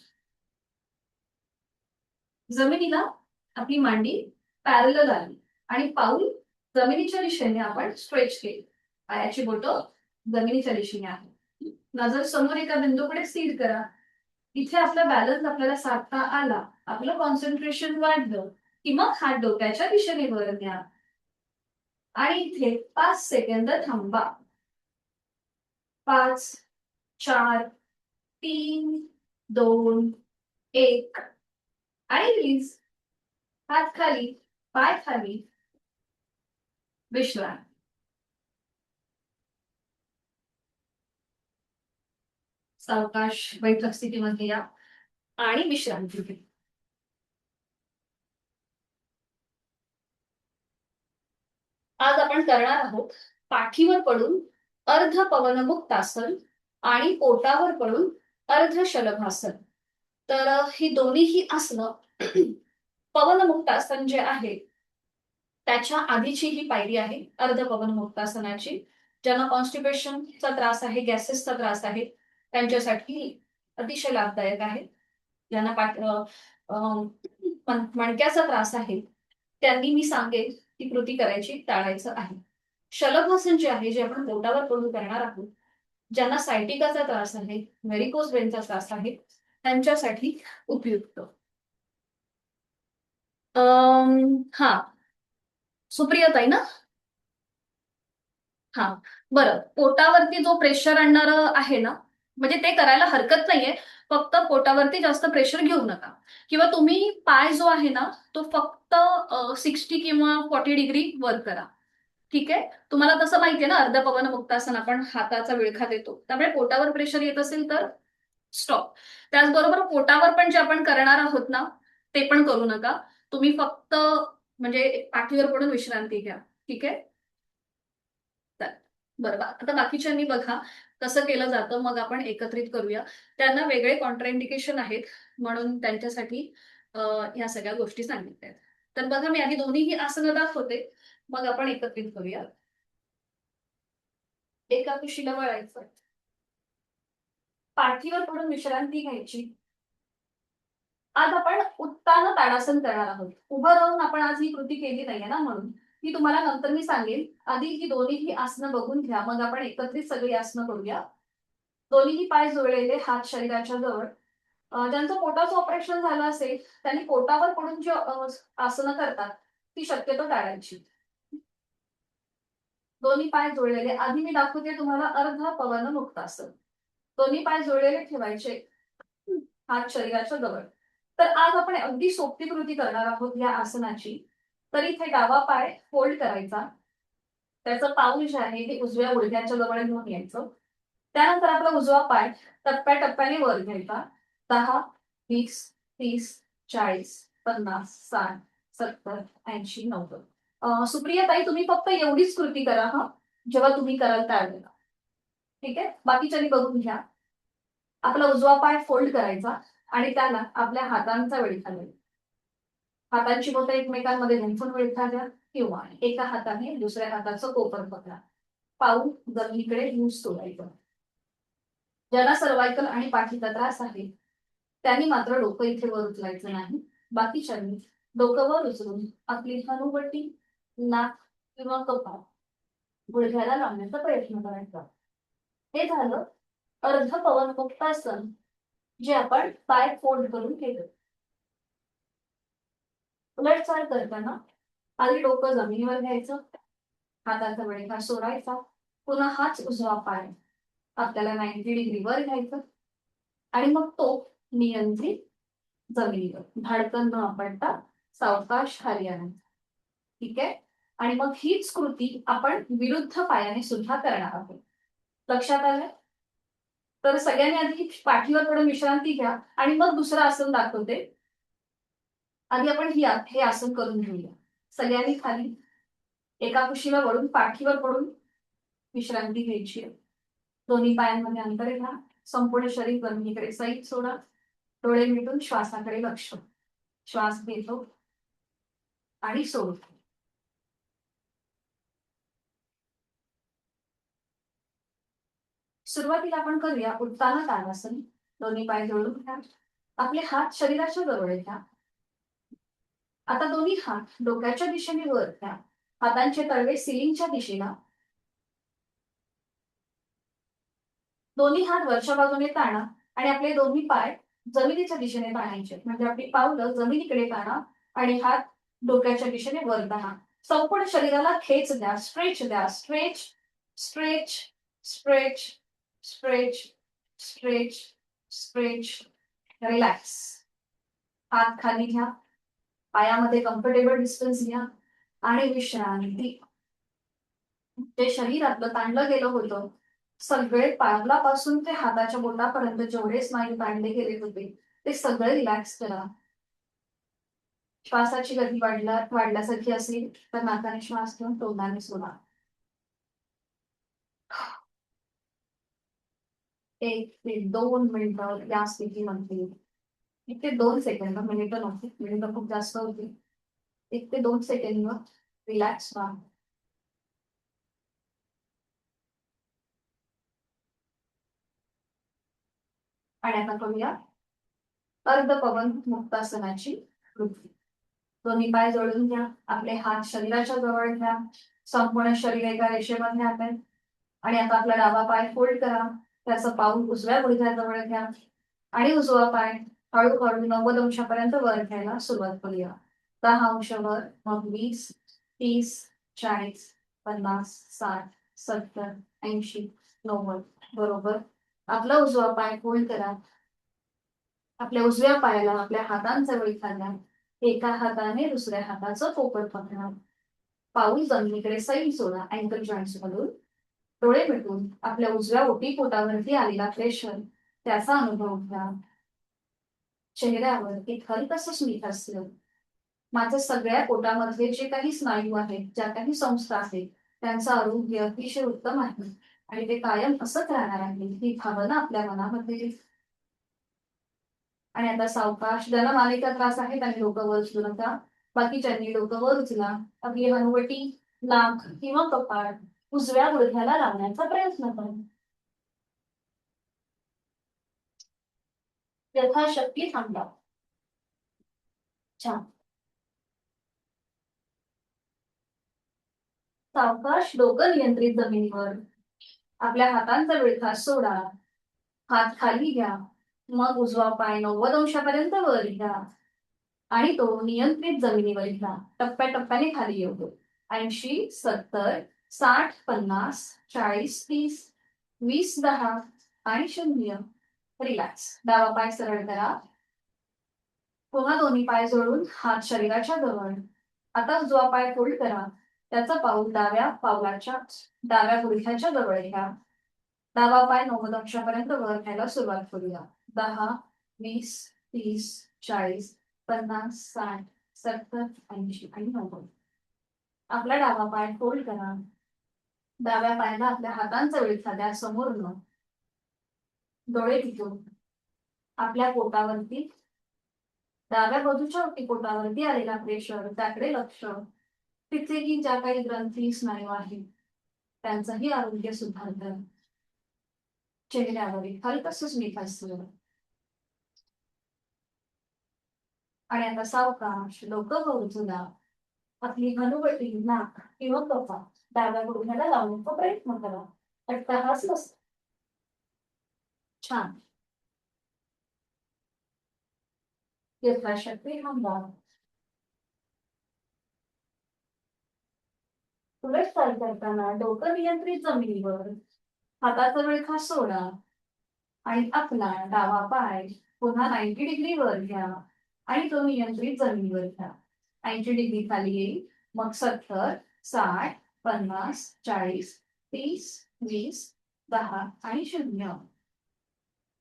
जमिनीला आपली मांडी पॅरलल आली आणि पाऊल जमिनीच्या दिशेने आपण स्ट्रेच केले. पायाची बोटं जमिनीच्या दिशेने आहे. नजर समोर एका बिंदूकडे स्थिर करा. इथे आपला बॅलन्स आपल्याला साधता आला, आपलं कॉन्सन्ट्रेशन वाढलं की मग हात डोक्याच्या दिशेने वर न्या आणि इथे 5 सेकंद थांबा. 5, 4, 3, 2, 1 आणि रिलीज. हात खाली, पाय खाली, विश्रांती. सावकाश बैठक स्थितीमध्ये या आणि विश्रांती घ्या. आज आपण करणार आहोत पाठीवर पडून अर्ध पवनमुक्तासन आणि पोटावर पडून अर्ध शलभासन. तर ही दोन्हीही आसनं पवनमुक्तासन जे आहे त्याच्या आधीची ही पायरी आहे अर्ध पवनमुक्तासनाची. ज्यांना कॉन्स्टिपेशनचा त्रास आहे, गॅसेसचा त्रास आहे, त्यांच्यासाठी अतिशय लाभदायक आहे. ज्यांना मणक्याचा त्रास आहे त्यांनी मी सांगेल ती कृती करायची टाळायचं आहे. शलभासन जे आहे, जे आपण पोटावर पडून करणार आहोत, ज्यांना सायटिकाचा त्रास आहे, व्हेरिकोज वेनचा त्रास आहे, त्यांच्यासाठी उपयुक्त. हा, सुप्रियाताई ना? हा, बरं. पोटावरती जो प्रेशर आणणार आहे ना, म्हणजे ते करायला हरकत नाहीये. फक्त पोटावरती जास्त प्रेशर घेऊ नका. किंवा तुम्ही पाय जो आहे ना, तो फक्त 60 किंवा 40 डिग्री वर करा. ठीक आहे. तुम्हाला तसं माहितीये ना, अर्ध पवन मुक्तासन आपण हाताचा विळखा देतो, त्यामुळे पोटावर प्रेशर येत असेल तर स्टॉप. त्याचबरोबर पोटावर पण जे आपण करणार आहोत ना, ते पण करू नका. तुम्ही फक्त म्हणजे पाठीवर पडून विश्रांती घ्या. ठीक आहे. बरं, आता बाकीच्यांनी बघा कसं केलं जातं, मग आपण एकत्रित करूया. त्यांना वेगळे कॉन्ट्राइंडिकेशन आहेत, म्हणून त्यांच्यासाठी ह्या सगळ्या गोष्टी सांगितल्या आहेत. तर बघा मी आधी दोन्हीही आसनं दाखवते, मग आपण एकत्रित करूया. एका कुशीला वळायचं, पाठीवर पडून विश्रांती घ्यायची. आज आपण उत्तान ताडासन करणार आहोत. उभं राहून आपण आज ही कृती केली नाहीये ना, म्हणून ती तुम्हाला नंतर मी सांगेन. आधी ही दोन्हीही आसनं बघून घ्या, मग आपण एकत्रित सगळी आसनं करूया. दोन्हीही पाय जोडलेले, हात शरीराच्या जवळ. ज्यांचं पोटाचं ऑपरेशन झालं असेल त्यांनी पोटावर पडून जी आसनं करतात ती शक्यतो टाळायची. दोन्ही पाय जोडलेले, आधी मी दाखवते तुम्हाला अर्ध पवन मुक्तासन. दोन्ही पाय जोडलेले ठेवायचे, हात शरीराच्या जवळ. तर आज आपण अगदी सोपी कृती करणार आहोत या आसनाची. तर इथे डावा पाय फोल्ड करायचा, त्याचं पाऊल जे आहे ते उजव्या गुडघ्याच्या जवळ घेऊन यायचं. त्यानंतर आपला उजवा पाय टप्प्याटप्प्याने वर घ्यायचा. 10, 20, 30, 40, 50, 60, 70, 80, 90. सुप्रिया ताई, तुम्ही फक्त एवढीच कृती करा हा, जेव्हा तुम्ही कराल त्यावेळेला. ठीक आहे, बाकीच्यांनी बघून घ्या. आपला उजवा पाय फोल्ड करायचा आणि त्याला आपल्या हातांचा विळखा द्यायचा. हातांची बोटं एकमेकांमध्ये गुंफून विळखा द्या किंवा एका हाताने दुसऱ्या हाताचं कोपर पकडा. पाऊल जमिनीकडे घेऊन सोडायचं. ज्यांना सर्वायकल आणि पाठीचा त्रास आहे त्यांनी मात्र डोकं इथे वर उचलायचं नाही. बाकीच्यांनी डोकं वर उचलून आपली हनुवटी, नाक किंवा कपाळ गुडघ्याला लावण्याचा प्रयत्न करायचा. हे झालं अर्ध पवन मुक्तासन, जे आपण पाय फोल्ड करून केलं. उलटचाल करताना आधी डोकं जमिनीवर घ्यायचं, हाताचा वळेखा सोडायचा, पुन्हा हाच उजवा पाय आपल्याला 90 डिग्री वर घ्यायचं आणि मग तो नियंत्रित जमिनीवर धाडकन न आपटता सावकाश खाली आणायचा. ठीक आहे, आणि मग हीच कृती आपण विरुद्ध पायाने सुद्धा करणार आहोत. लक्षात आलं? तर सगळ्यांनी आधी पाठीवर पडून विश्रांती घ्या आणि मग दुसरं आसन दाखवते. आधी आपण हे आसन करून घेऊया. सगळ्यांनी खाली एका कुशीला वळून पाठीवर पडून विश्रांती घ्यायची. दोन्ही पायांमध्ये अंतर घ्या. संपूर्ण शरीर जमिनीकडे सैल सोडा. डोळे मिटून श्वासाकडे लक्ष. श्वास घेतो आणि सोडतो. सुरुवातीला आपण करूया उत्तान ताडासन. दोन्ही पाय जोडून घ्या. आपले हात शरीराच्या जवळ घ्या. आता दोन्ही हात डोक्याच्या दिशेने वर घ्या. हातांचे तळवे सिलिंगच्या दिशेला. दोन्ही हात वरच्या बाजूने ताणा आणि आपले दोन्ही पाय जमिनीच्या दिशेने ताणायचे. म्हणजे आपली पावलं जमिनीकडे ताणा आणि हात डोक्याच्या दिशेने वर ताणा. संपूर्ण शरीराला खेच द्या, स्ट्रेच द्या. Stretch, stretch, stretch, stretch, stretch, stretch. Relax. हात खाली घ्या. पायामध्ये कम्फर्टेबल डिस्टन्स घ्या आणि विश्रांती. जे शरीर आपलं ताणलं गेलं होतं, सगळे पावलापासून ते हाताच्या बोटापर्यंत जेवढे स्नायू ताणले गेले होते ते सगळे रिलॅक्स करा. श्वासाची गती वाढल्यासारखी असेल तर नाकाने श्वास घेऊन तोंडाने सोडा. 1 ते 2 मिनिटं या स्थितीमध्ये, 1 ते 2 सेकंद, मिनिटं नको, मिनिटं खूप जास्त होती. 1 ते 2 सेकंद रिलॅक्स व्हा. आणि आता करूया अर्ध पवन मुक्तासनाची कृती. दोन्ही पाय जोडून घ्या. आपले हात शरीराच्या जवळ घ्या. संपूर्ण शरीर एका रेषेमध्ये आपण. आणि आता आपला डावा पाय फोल्ड करा. त्याचं पाऊल उजव्या गुडघ्याजवळ घ्या आणि उजवा पाय हळूहळू 90 अंशापर्यंत वर घ्यायला सुरुवात करूया. 10 अंश वर, मग 20, 30, 40, 50, 60, 70, 80, 90. बरोबर. आपला उजवा पाय फोल्ड करा. आपल्या उजव्या पायाला आपल्या हातांचा विळखा द्या. एका हाताने दुसऱ्या हाताचं पोपट पकडा. पाऊल जमिनीकडे सैल सोडा अँकल जॉईंट्स मधून. डोळे मिटून आपल्या उजव्या ओटीपोटावरती आलेला प्रेशर त्याचा अनुभव घ्या. चेहऱ्यावर एक हलकसं स्मित असलं. माझं सगळ्या पोटामध्ये जे काही स्नायू आहेत, ज्या काही संस्था आहेत, त्यांचं आरोग्य अतिशय उत्तम आहे आणि ते कायम असंच राहणार आहे, ही भावना आपल्या मनामध्ये. आणि आता सावकाश, ज्यांना मानेचा त्रास आहे त्यांनी डोकं वर उचलू नका. बाकीच्यांनी डोकं वर उचला, आपली हनुवटी, नाक किंवा कपाळ उजव्या गुडघ्याला लावण्याचा प्रयत्न करा. यथाशक्ती थांबा. छान. सावकाश डोकं नियंत्रित जमिनीवर. आपल्या हातांचा विळखा सोडा. हात खाली घ्या. मग उजवा पाय 90 अंशापर्यंत वर घ्या आणि तो नियंत्रित जमिनीवर घ्या. टप्प्याटप्प्याने खाली येऊ दे. 80, 70, 60, 50, 40, 30, 20, 10 आणि 0. रिलॅक्स. डावा पाय सरळ करा. पुन्हा दोन्ही पाय जोडून हात शरीराच्या जवळ. आता उजवा पाय फोल्ड करा. त्याचा पाऊल डाव्या पावलाच्या डाव्या गुडघ्याच्या जवळ घ्या. डावा पाय 90 अंशापर्यंत वर घ्यायला सुरुवात करूया. 10, 20, 30, 40, 50, 60, 70, 80 आणि 90. आपला डावा पाय फोल्ड करा. डाव्या पायाला आपल्या हातांचा विळखा द्या समोरून. डोळे मिटून आपल्या पोटावरती डाव्या बाजूच्या पोटावरती आलेला प्रेशर त्याकडे लक्ष. तिथे की ज्या काही ग्रंथी स्नायू आहेत त्यांचंही आरोग्य सुधारतं. चेहऱ्यावर हलकसं स्मित हास्य. आणि आता सावकाश डोकं वर उचला. आपली हनुवटी, नाक किंवा कपाळ डाव्या गुडघ्याला लावण्याचा प्रयत्न करा. अट्टहास बस. छान. यथाशक्ती थांबा. उलट चाल करताना डोकं नियंत्रित जमिनीवर. हाताचा विळखा सोडा आणि आपला डावा पाय पुन्हा 90 डिग्री वर घ्या आणि तो नियंत्रित जमिनीवर घ्या. 80 डिग्री खाली येईल. मग 70, 60, 50, 40, 30, 20, 10 आणि 0.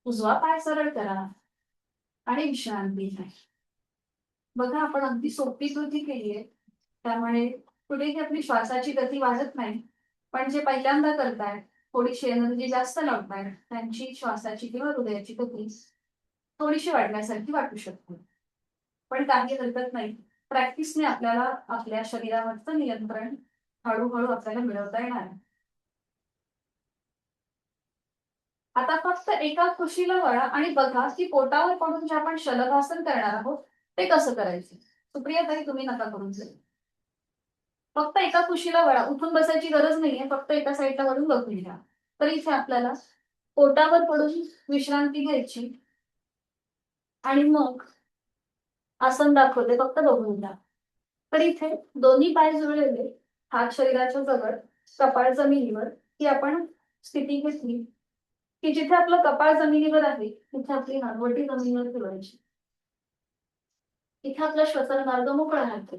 उजवा पाय सरळ करा आणि विश्रांती घ्या. बघा आपण अगदी सोपी कृती केलीये. त्यामुळे कुठेही आपली श्वासाची गती वाढत नाही. पण जे पहिल्यांदा करतायत, थोडीशी एनर्जी जास्त लावतायत, त्यांची श्वासाची किंवा हृदयाची गती थोडीशी वाढण्यासारखी वाटू शकते. पण काही हरकत नाही. प्रॅक्टिसने आपल्याला आपल्या शरीरावरचं नियंत्रण हळूहळू आपल्याला मिळवता येणार आहे. आता फक्त एका कुशीला वळा आणि बघा की पोटावर पडून जे आपण शलभासन करणार आहोत ते कसं करायचं. सुप्रिया ताई तुम्ही नका करून जाईल. फक्त एका कुशीला वळा. उठून बसायची गरज नाहीये. फक्त एका साईडला वळून बघून घ्या. तर इथे आपल्याला पोटावर पडून विश्रांती घ्यायची आणि मग आसन दाखवते फक्त बघून घ्या. तर इथे दोन्ही पाय जुळलेले, हात शरीराच्या जवळ, कपाळ जमिनीवर ही आपण स्थिती घेतली की जिथे आपलं कपाळ जमिनीवर आहे तिथे आपली हनुवटी जमिनीवर ठेवायची. इथे आपला श्वसन मार्ग मोकळा राहतो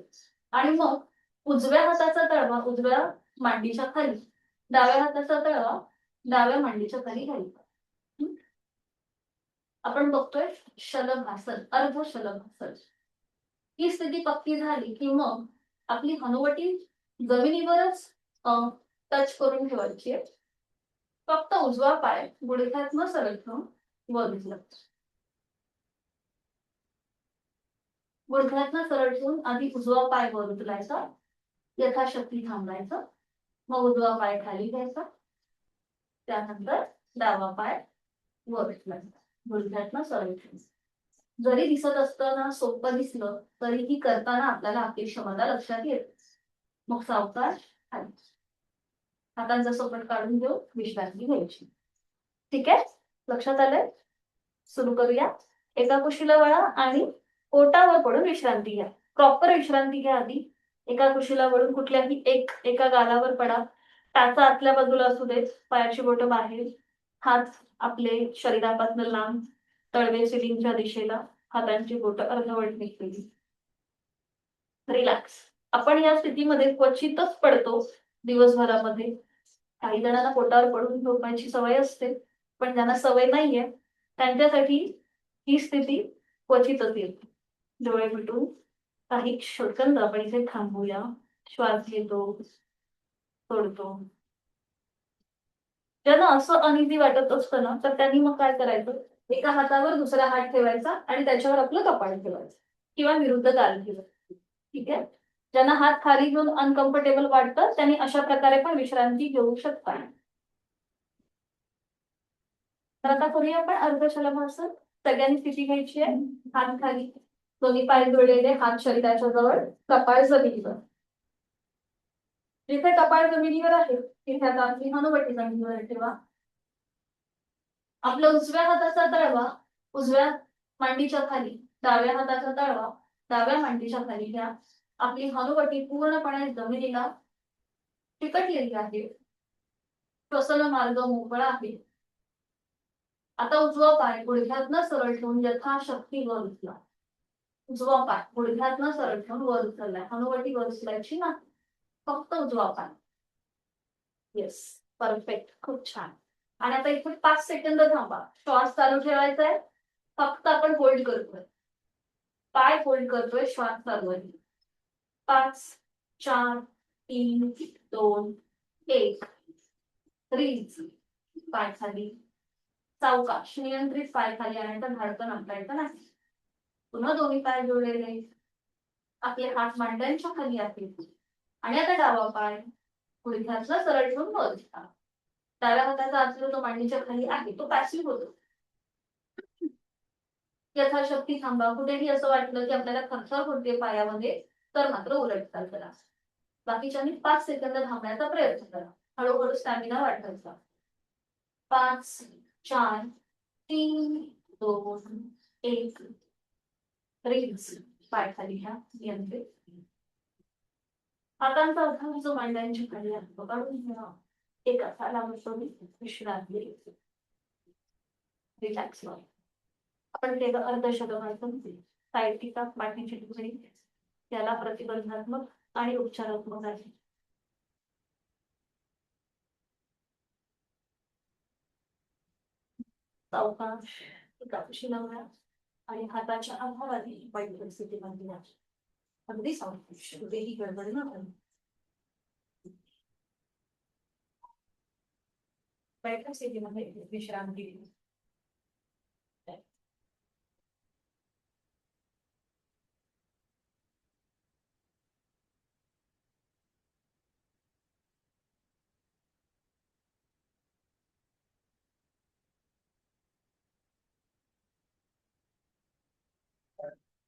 आणि मग उजव्या हाताचा तळवा उजव्या मांडीच्या खाली, डाव्या हाताचा तळवा डाव्या मांडीच्या खाली घ्यायचा. आपण बघतोय शलभासन, अर्ध शलभासन. ही स्थिती पक्की झाली की मग आपली हनुवटी जमिनीवरच टच करून ठेवायची आहे. फक्त उजवा पाय गुडघ्यातनं सरळ ठेवून वर उचलायचा. गुडघ्यातनं सरळ ठेवून आधी उजवा पाय वर उचलायचा. यथाशक्ती थांबायचं. मग उजवा पाय खाली घ्यायचा. त्यानंतर डावा पाय वर उचलायचा. गुडघ्यातनं सरळ ठेवायचं. जरी दिसत असताना सोपं दिसलं तरीही करताना आपल्याला आपली क्षमता लक्षात येते. मग सावकाश खाली. हातांचा सोबत काढून घेऊन विश्रांती घ्यायची. ठीक आहे, लक्षात आलंय? सुरू करूया. एका कुशीला वळा आणि पोटावर पडून विश्रांती घ्या. प्रॉपर विश्रांती घ्या आधी. एका कुशीला वळून कुठल्याही एका गालावर पडा. टाचा आतल्या बाजूला असू देत, पायाची बोटं बाहेर, हात आपले शरीरापासून लांब, तळवे सिलिंगच्या दिशेला, हातांची बोटं अर्धवट निघलेली. रिलॅक्स. आपण या स्थितीमध्ये क्वचितच पडतो दिवसभरामध्ये. काही जणांना पोटावर पडून झोपायची सवय असते, पण ज्यांना सवय नाहीये त्यांच्यासाठी ही स्थिती क्वचितच येते. डोळे मिटून काही सेकंद आपण इथे थांबूया. श्वास घेतो, सोडतो. ज्यांना असं अनइझी वाटत असतं ना तर त्यांनी मग काय करायचं, एका हातावर दुसरा हात ठेवायचा आणि त्याच्यावर आपलं कपाळ ठेवायचं किंवा विरुद्ध गाल ठेवायचं. ठीक आहे. ज्यांना हात खाली घेऊन अनकम्फर्टेबल वाटतं त्यांनी अशा प्रकारे पण विश्रांती घेऊ शकता. तर आता करूया आपण अर्धशलभासन. सगळ्यांनी स्थिती घ्यायची आहे. हात खाली, दोन्ही पाय जोडलेले, हात शरीराच्या जवळ, कपाळ जमिनीवर. जिथे कपाळ जमिनीवर आहे तिथे आता आपली हनुवटी जमिनीवर ठेवा. आपल्या उजव्या हाताचा तळवा उजव्या मांडीच्या खाली, डाव्या हाताचा तळवा डाव्या मांडीच्या खाली घ्या. आपली हनुवटी पूर्णपणे जमिनीला चिकटलेली आहे. श्वसन मार्ग मोकळा आहे. आता उजवा पाय गुडघ्यातनं सरळ ठेवून यथाशक्ती वर उचला. उजवा पाय गुडघ्यातनं सरळ ठेवून वर उचललाय. हनुवटी वर उचलायची ना, फक्त उजवा पाय. येस, परफेक्ट, खूप छान. आणि आता इथे 5 सेकंद थांबा. श्वास चालू ठेवायचा आहे. फक्त आपण होल्ड करतोय, पाय होल्ड करतोय, श्वास चालू आहे. 5 4 3 2 1. रिलीज. पाय खाली, सावकाश नियंत्रित पाय खाली आणायचं. धाडकन आपटायचं नाही. पुन्हा दोन्ही पाय जोडलेले, आपले हात मांड्यांच्या खाली आहेत. आणि आता डावा पाय गुडघ्यातला सरळ ठेवून वर उचला. डाव्या हाताचा आजू तो मांडीच्या खाली आहे, तो पॅसिव्ह होतो. यथाशक्ती थांबा. कुठेही असं वाटलं की आपल्याला थरथर होते पायामध्ये तर मात्र उलटचाल करा. बाकीच्यांनी 5 सेकंद थांबण्याचा प्रयत्न करा. हळूहळू स्टॅमिना वाढवायचा. 5 4 3 2 1. रिलीज. पाय खाली घ्या, नियंत्रित. हातांचा अभ्यास जो मांड्यांच्या खाली आहे तो काढून घ्या. एका तालावर विश्रांती घ्यायची. रिलॅक्स व्हा. आपण केलं अर्धशतकासन. सायटिका पाठीची दुखणी त्याला प्रतिबंधात्मक आणि उपचारात्मक आहे. सावकाश एकादशी लावूया आणि हाताच्या अभावाने वाईट परिस्थितीमध्ये या. अगदी सावकाश, कुठेही गडबड न करू. वाईट स्थितीमध्ये विश्रांती घ्या.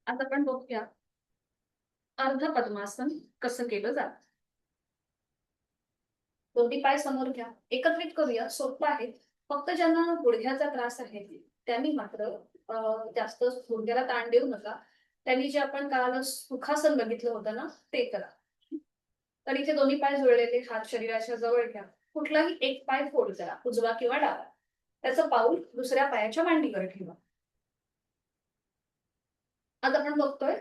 आता आपण बघूया अर्ध पद्मासन कसं केलं जातं. दोन्ही पाय समोर घ्या, एकत्रित करूया. सोपं आहे. फक्त ज्यांना गुडघ्याचा त्रास आहे त्यांनी मात्र जास्त गुडघ्याला ताण देऊ नका. त्यांनी जे आपण काल सुखासन बघितलं होतं ना, ते करा. तर इथे दोन्ही पाय जोडलेले, हात शरीराच्या जवळ घ्या. कुठलाही एक पाय फोल्ड करा, उजवा किंवा डावा. त्याचं पाऊल दुसऱ्या पायाच्या मांडीवर ठेवा. आता आपण बघतोय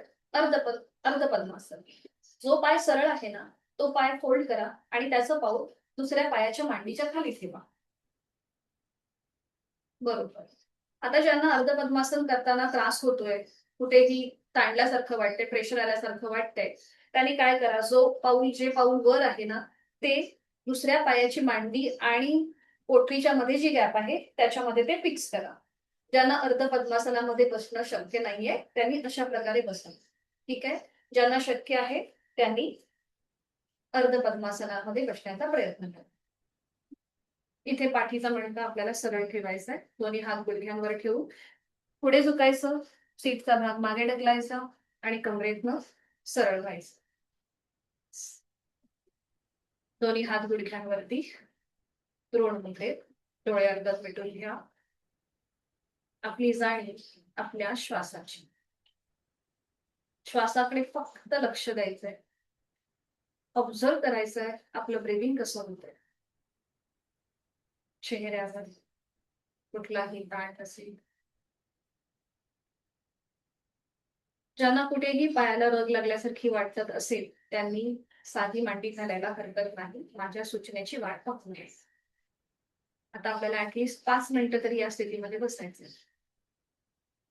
अर्धपद्मासन. जो पाय सरळ आहे ना तो पाय फोल्ड करा आणि त्याचं पाऊल दुसऱ्या पायाच्या मांडीच्या खाली ठेवा. बरोबर. आता ज्यांना अर्धपद्मासन करताना त्रास होतोय, कुठेही ताणल्यासारखं वाटतंय, प्रेशर आल्यासारखं वाटतंय, त्यांनी काय करा, जे पाऊल वर आहे ना ते दुसऱ्या पायाची मांडी आणि पोटरीच्या मध्ये जी गॅप आहे त्याच्यामध्ये ते फिक्स करा. ज्यांना अर्धपद्मासनामध्ये बसणं शक्य नाहीये त्यांनी अशा प्रकारे बसा. ठीक आहे. ज्यांना शक्य आहे त्यांनी अर्धपद्मासनामध्ये बसण्याचा प्रयत्न करा. इथे पाठीचा मणका आपल्याला सरळ ठेवायचा आहे. दोन्ही हात गुडघ्यांवर ठेवून पुढे झुकायचं, सीटचा भाग मागे ढकलायचा आणि कमरेतनं सरळ व्हायचं. दोन्ही हात गुडघ्यांवरती द्रोणमध्ये, डोळे अर्धात मिटून घ्या. आपली जाणीव आपल्या श्वासाची, श्वासाकडे फक्त लक्ष द्यायचंय. ऑब्झर्व करायचंय आपलं ब्रीदिंग कसं होतंय. चेहऱ्यावर कुठलाही ताण असेल. ज्यांना कुठेही पायाला रग लागल्यासारखी वाटत असेल त्यांनी साधी मांडी घालायला हरकत नाही. माझ्या सूचनेची वाट पाहू नये. आता आपल्याला ऍटलिस्ट 5 मिनिटं तरी या स्थितीमध्ये बसायचं.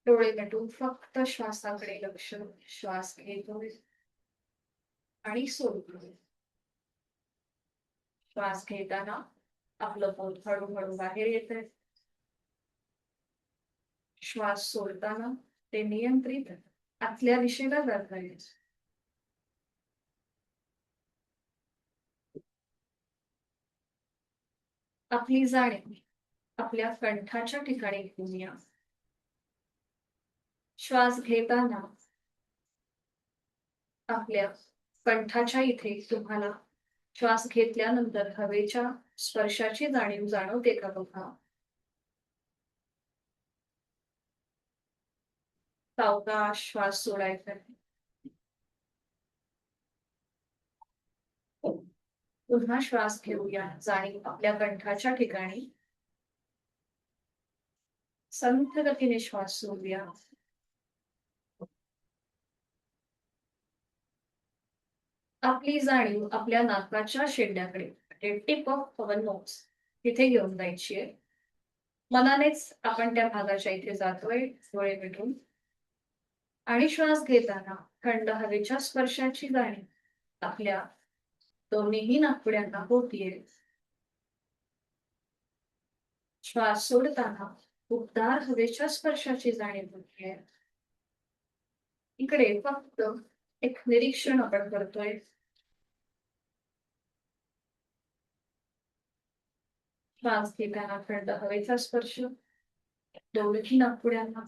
डोळे मिटून फक्त श्वासाकडे लक्ष. श्वास घेतोय आणि सोडतोय. श्वास घेताना आपलं पोट हळूहळू बाहेर येतंय. श्वास सोडताना ते नियंत्रित आतल्या दिशेला जात आहे. आपली जाणीव आपल्या कंठाच्या ठिकाणी घेऊया. श्वास घेताना आपल्या कंठाच्या इथे तुम्हाला श्वास घेतल्यानंतर हवेच्या स्पर्शाची जाणीव जाणवते का बघा. सावकाश श्वास सोडायचा. पुन्हा श्वास घेऊया. जाणीव आपल्या कंठाच्या ठिकाणी. संथ गतीने श्वास सोडूया. आपली जाणीव आपल्या नाकाच्या शेंड्याकडे टिप ऑफ अवर नोज तिथे घेऊन जायची आहे. मनानेच आपण त्या भागाच्या इथे जातोय डोळे मिटून. आणि श्वास घेताना थंड हवेच्या स्पर्शाची जाणीव आपल्या दोन्हीही नाकपुड्यांना होतीये. श्वास सोडताना उबदार हवेच्या स्पर्शाची जाणीव होतीये. इकडे फक्त एक निरीक्षण आपण करतोय. श्वास घेताना थंड हवेचा स्पर्श दोन्ही नाकपुड्यांना.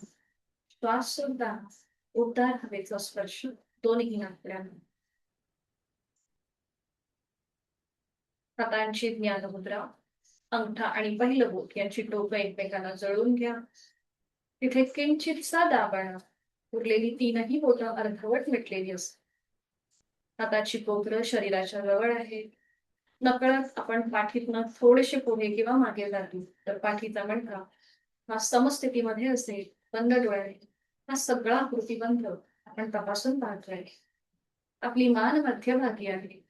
श्वास सोडताना उबदार हवेचा स्पर्श दोन्ही नाकपुड्यांना. हातांची ज्ञानमुद्रा. अंगठा आणि पहिलं बोट यांची टोकं एकमेकांना जळून घ्या. तिथे किंचितसा दाब आणा. उरलेली तीनही बोटं अर्धवट मिटलेली असतात. हाताची पोकरं शरीराच्या जवळ आहे. नकळत आपण पाठीतनं थोडेसे पुढे किंवा मागे जातो तर पाठीचा मणका हा समस्थितीमध्ये असेल. बंद डोळ्याने हा सगळा कृतीबंध आपण तपासून पाहतोय. आपली मान मध्यभागी आहे.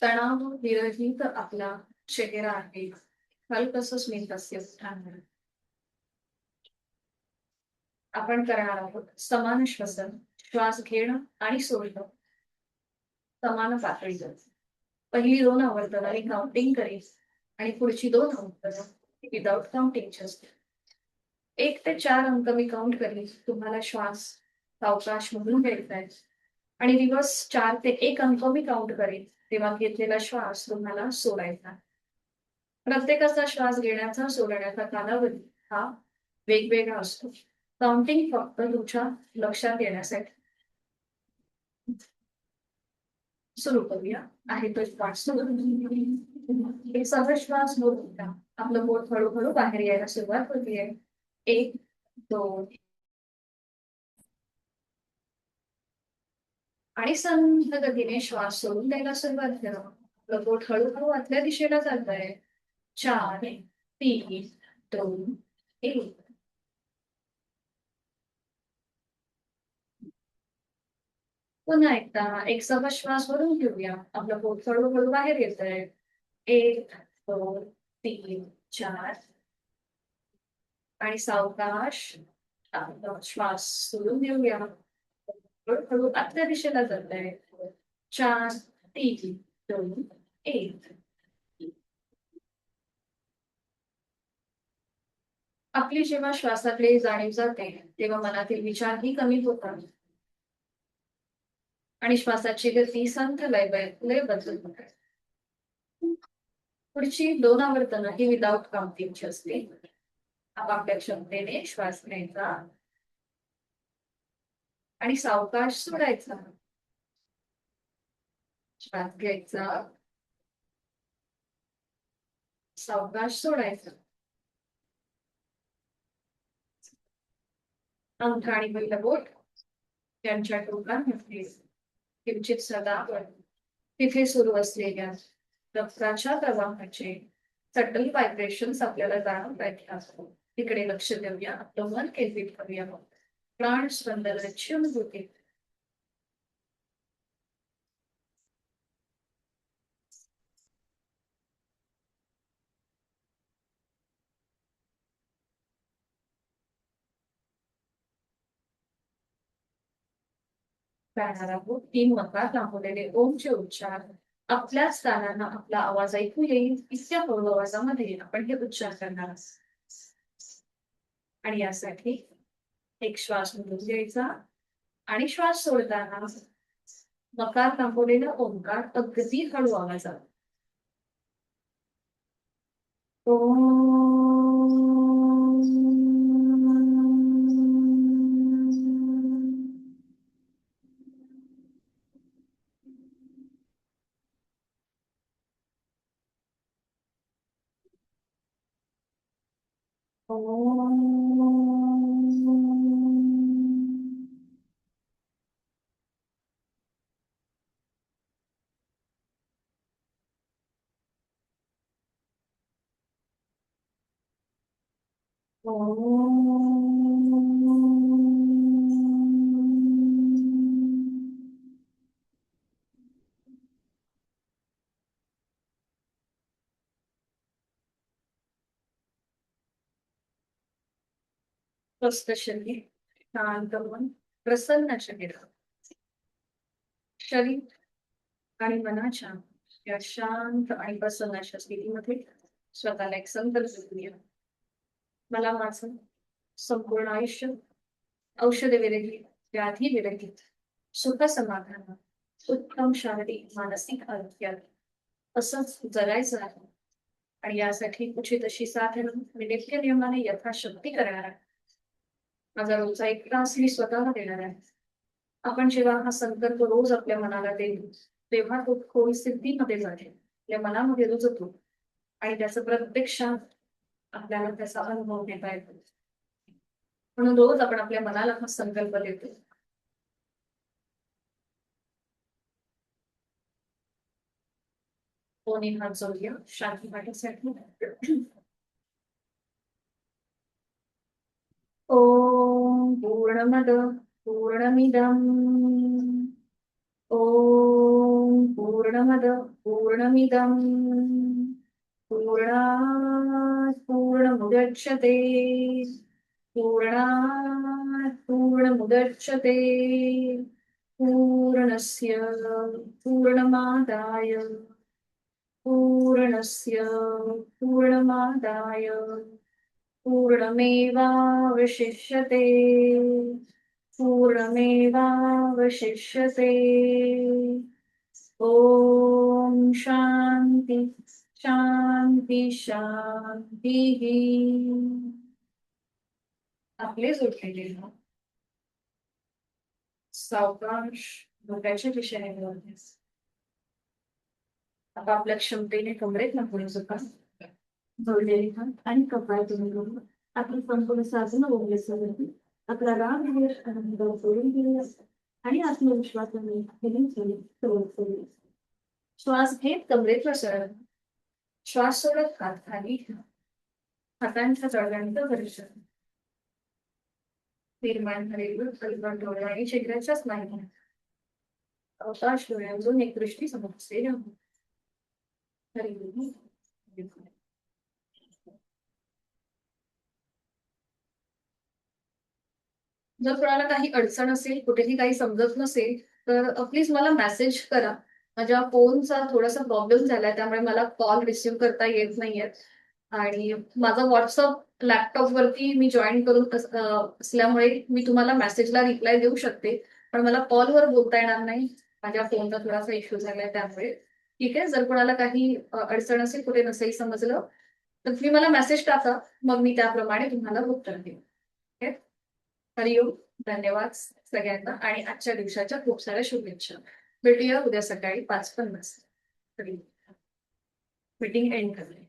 तणाव विरहित आपला चेहरा आहे. हलकसं स्मितहास्य उठणार. आपण करणार आहोत समान श्वसन. श्वास घेणं आणि सोडणं समान पातळीवर. पहिली 2 आवर्तन आणि काउंटिंग करेल आणि पुढची 2 आवर्तन विदाउट काउंटिंगची असतील. 1 ते 4 अंक मी काउंट करेल. तुम्हाला श्वास सावकाश मधून घ्यायचा आहे आणि दिवस 4 ते 1 अंक मी काउंट करेल तेव्हा घेतलेला श्वास तुम्हाला सोडायचा. प्रत्येकाचा श्वास घेण्याचा सोडण्याचा कालावधी हा वेगवेगळा असतो. काउंटिंग फक्त तुमच्या लक्षात येण्यासाठी. सुरू करूया. आहे तो श्वास एक सहज श्वास घेऊया. आपलं पोट हळूहळू बाहेर यायला सुरुवात होतीये. 1 2 आणि संथ गतीने श्वास सोडून द्यायला सुरुवात करा. आपलं पोट हळूहळू आतल्या दिशेला जात आहे. 4 3 2 1. पुन्हा एकदा एक सहज श्वास भरून घेऊया. आपलं पोट हळूहळू बाहेर येत आहे. 1 2 3 4 आणि सावकाश आपला श्वास सोडून देऊया. हळूहळू आतल्या दिशेला जात आहे. 4 3 2 1. आपली जेव्हा श्वासाकडे जाणीव जाते तेव्हा मनातील विचारही कमी होतात आणि श्वासाची गती संथ लय बदलत होते. पुढची 2 आवर्तनं ही विदाउट काउंटिंगची असतील. आपापल्या क्षमतेने श्वास घ्यायचा आणि सावकाश सोडायचा. श्वास घ्यायचा, सावकाश सोडायचा. अंगठा आणि पहिलं बोट त्यांच्या टोकांमध्ये किंचित सदावर तिथे सुरू असलेल्या रक्ताच्या प्रवाहाचे सटल व्हायब्रेशन्स आपल्याला जाणवतात. तिकडे लक्ष देऊया. आपलं मन केंद्रित करूया. प्राण स्पंदन क्षम होते. राहणार आहोत 3 मकार लांबवलेले ओमचे उच्चार. आपल्या स्थानांना आपला आवाज ऐकू येईल इतक्या हळू आवाजामध्ये आपण हे उच्चार करणार आहोत. आणि यासाठी एक श्वास मधून घ्यायचा आणि श्वास सोडताना मकार थांबवलेला ओंकार अगदी हळू आवाजात. स्वस्थ शरीर, शांत मन, प्रसन्न शरीर. शरीर आणि मनाच्या या शांत आणि प्रसन्न अशा स्थितीमध्ये स्वतःला एक संकल्प करूया. मला माझं संपूर्ण आयुष्य औषध विरहित, व्याधी विरहित, सुख समाधान, उत्तम शारीरिक मानसिक आरोग्यात असंच जगायचं आहे. आणि यासाठी उचित अशी साधनं मी नित्य नियमाने यथाशक्ती करणार आहे. माझा रोजचा 1 तास मी स्वतःला देणार आहे. आपण जेव्हा हा संकल्प रोज आपल्या मनाला देतो तेव्हा तो खोल सिद्धीमध्ये जाते, आपल्या मनामध्ये रुजतो आणि त्याचं प्रत्यक्षात आपल्याला त्याचा अनुभव घेता येतो. म्हणून रोज आपण आपल्या मनाला हा संकल्प देतो. दोन्ही हात जोडूया शांती वाटण्यासाठी. ओम पूर्णमद पूर्णमिदम ओम पूर्णमद पूर्णमिदम पूर्णात् पूर्णमुदच्यते पूर्णात् पूर्णमुदच्यते पूर्णस्य पूर्णमादाय पूर्णस्य पूर्णमादाय पूर्णमेवावशिष्यते पूर्णमेवावशिष्यते. ओम शांती शांती शांती. आपले जोडलेले ना सावकाश डोक्याच्या दिशेने वळतेस. आता आपल्या क्षमतेने कमरेत ना पुढे झुका. जोडलेले हात आणि कपाळ तुम्ही करून आपली संपूर्ण साधनं वगैरे सगळी आपला राग द्वेष अहंकार सोडून दिलेला असतात आणि आत्मविश्वासाने हेलिंग केली. श्वास घेत कमरेत सरळ. श्वास सोडत हात खाली. हातांच्या तळव्यांचं घर्षण. निर्माण झालेली कल्पना डोळे आणि चेहऱ्याच्याच नाही. अवकाश डोळ्यांतून एक दृष्टी समजते. जर कोणाला काही अडचण असेल, कुठेही काही समजत नसेल, तर प्लीज मला मेसेज करा. माझ्या फोनचा थोडासा प्रॉब्लेम झालाय, त्यामुळे मला कॉल रिसीव्ह करता येत नाहीये. आणि माझा व्हॉट्सअप लॅपटॉपवरती मी जॉईन करून असल्यामुळे मी तुम्हाला मेसेजला रिप्लाय देऊ शकते, पण मला कॉलवर बोलता येणार नाही. माझ्या फोनचा थोडासा इश्यू झालाय त्यामुळे. ठीक आहे, जर कोणाला काही अडचण असेल, कुठे नसेल समजलं, तर तुम्ही मला मेसेज टाका, मग मी त्याप्रमाणे तुम्हाला उत्तर देईन. ओके. हरिओम. धन्यवाद सगळ्यांना आणि आजच्या दिवसाच्या खूप साऱ्या शुभेच्छा. भेटूया उद्या सकाळी 5:50. मीटिंग एंड करते.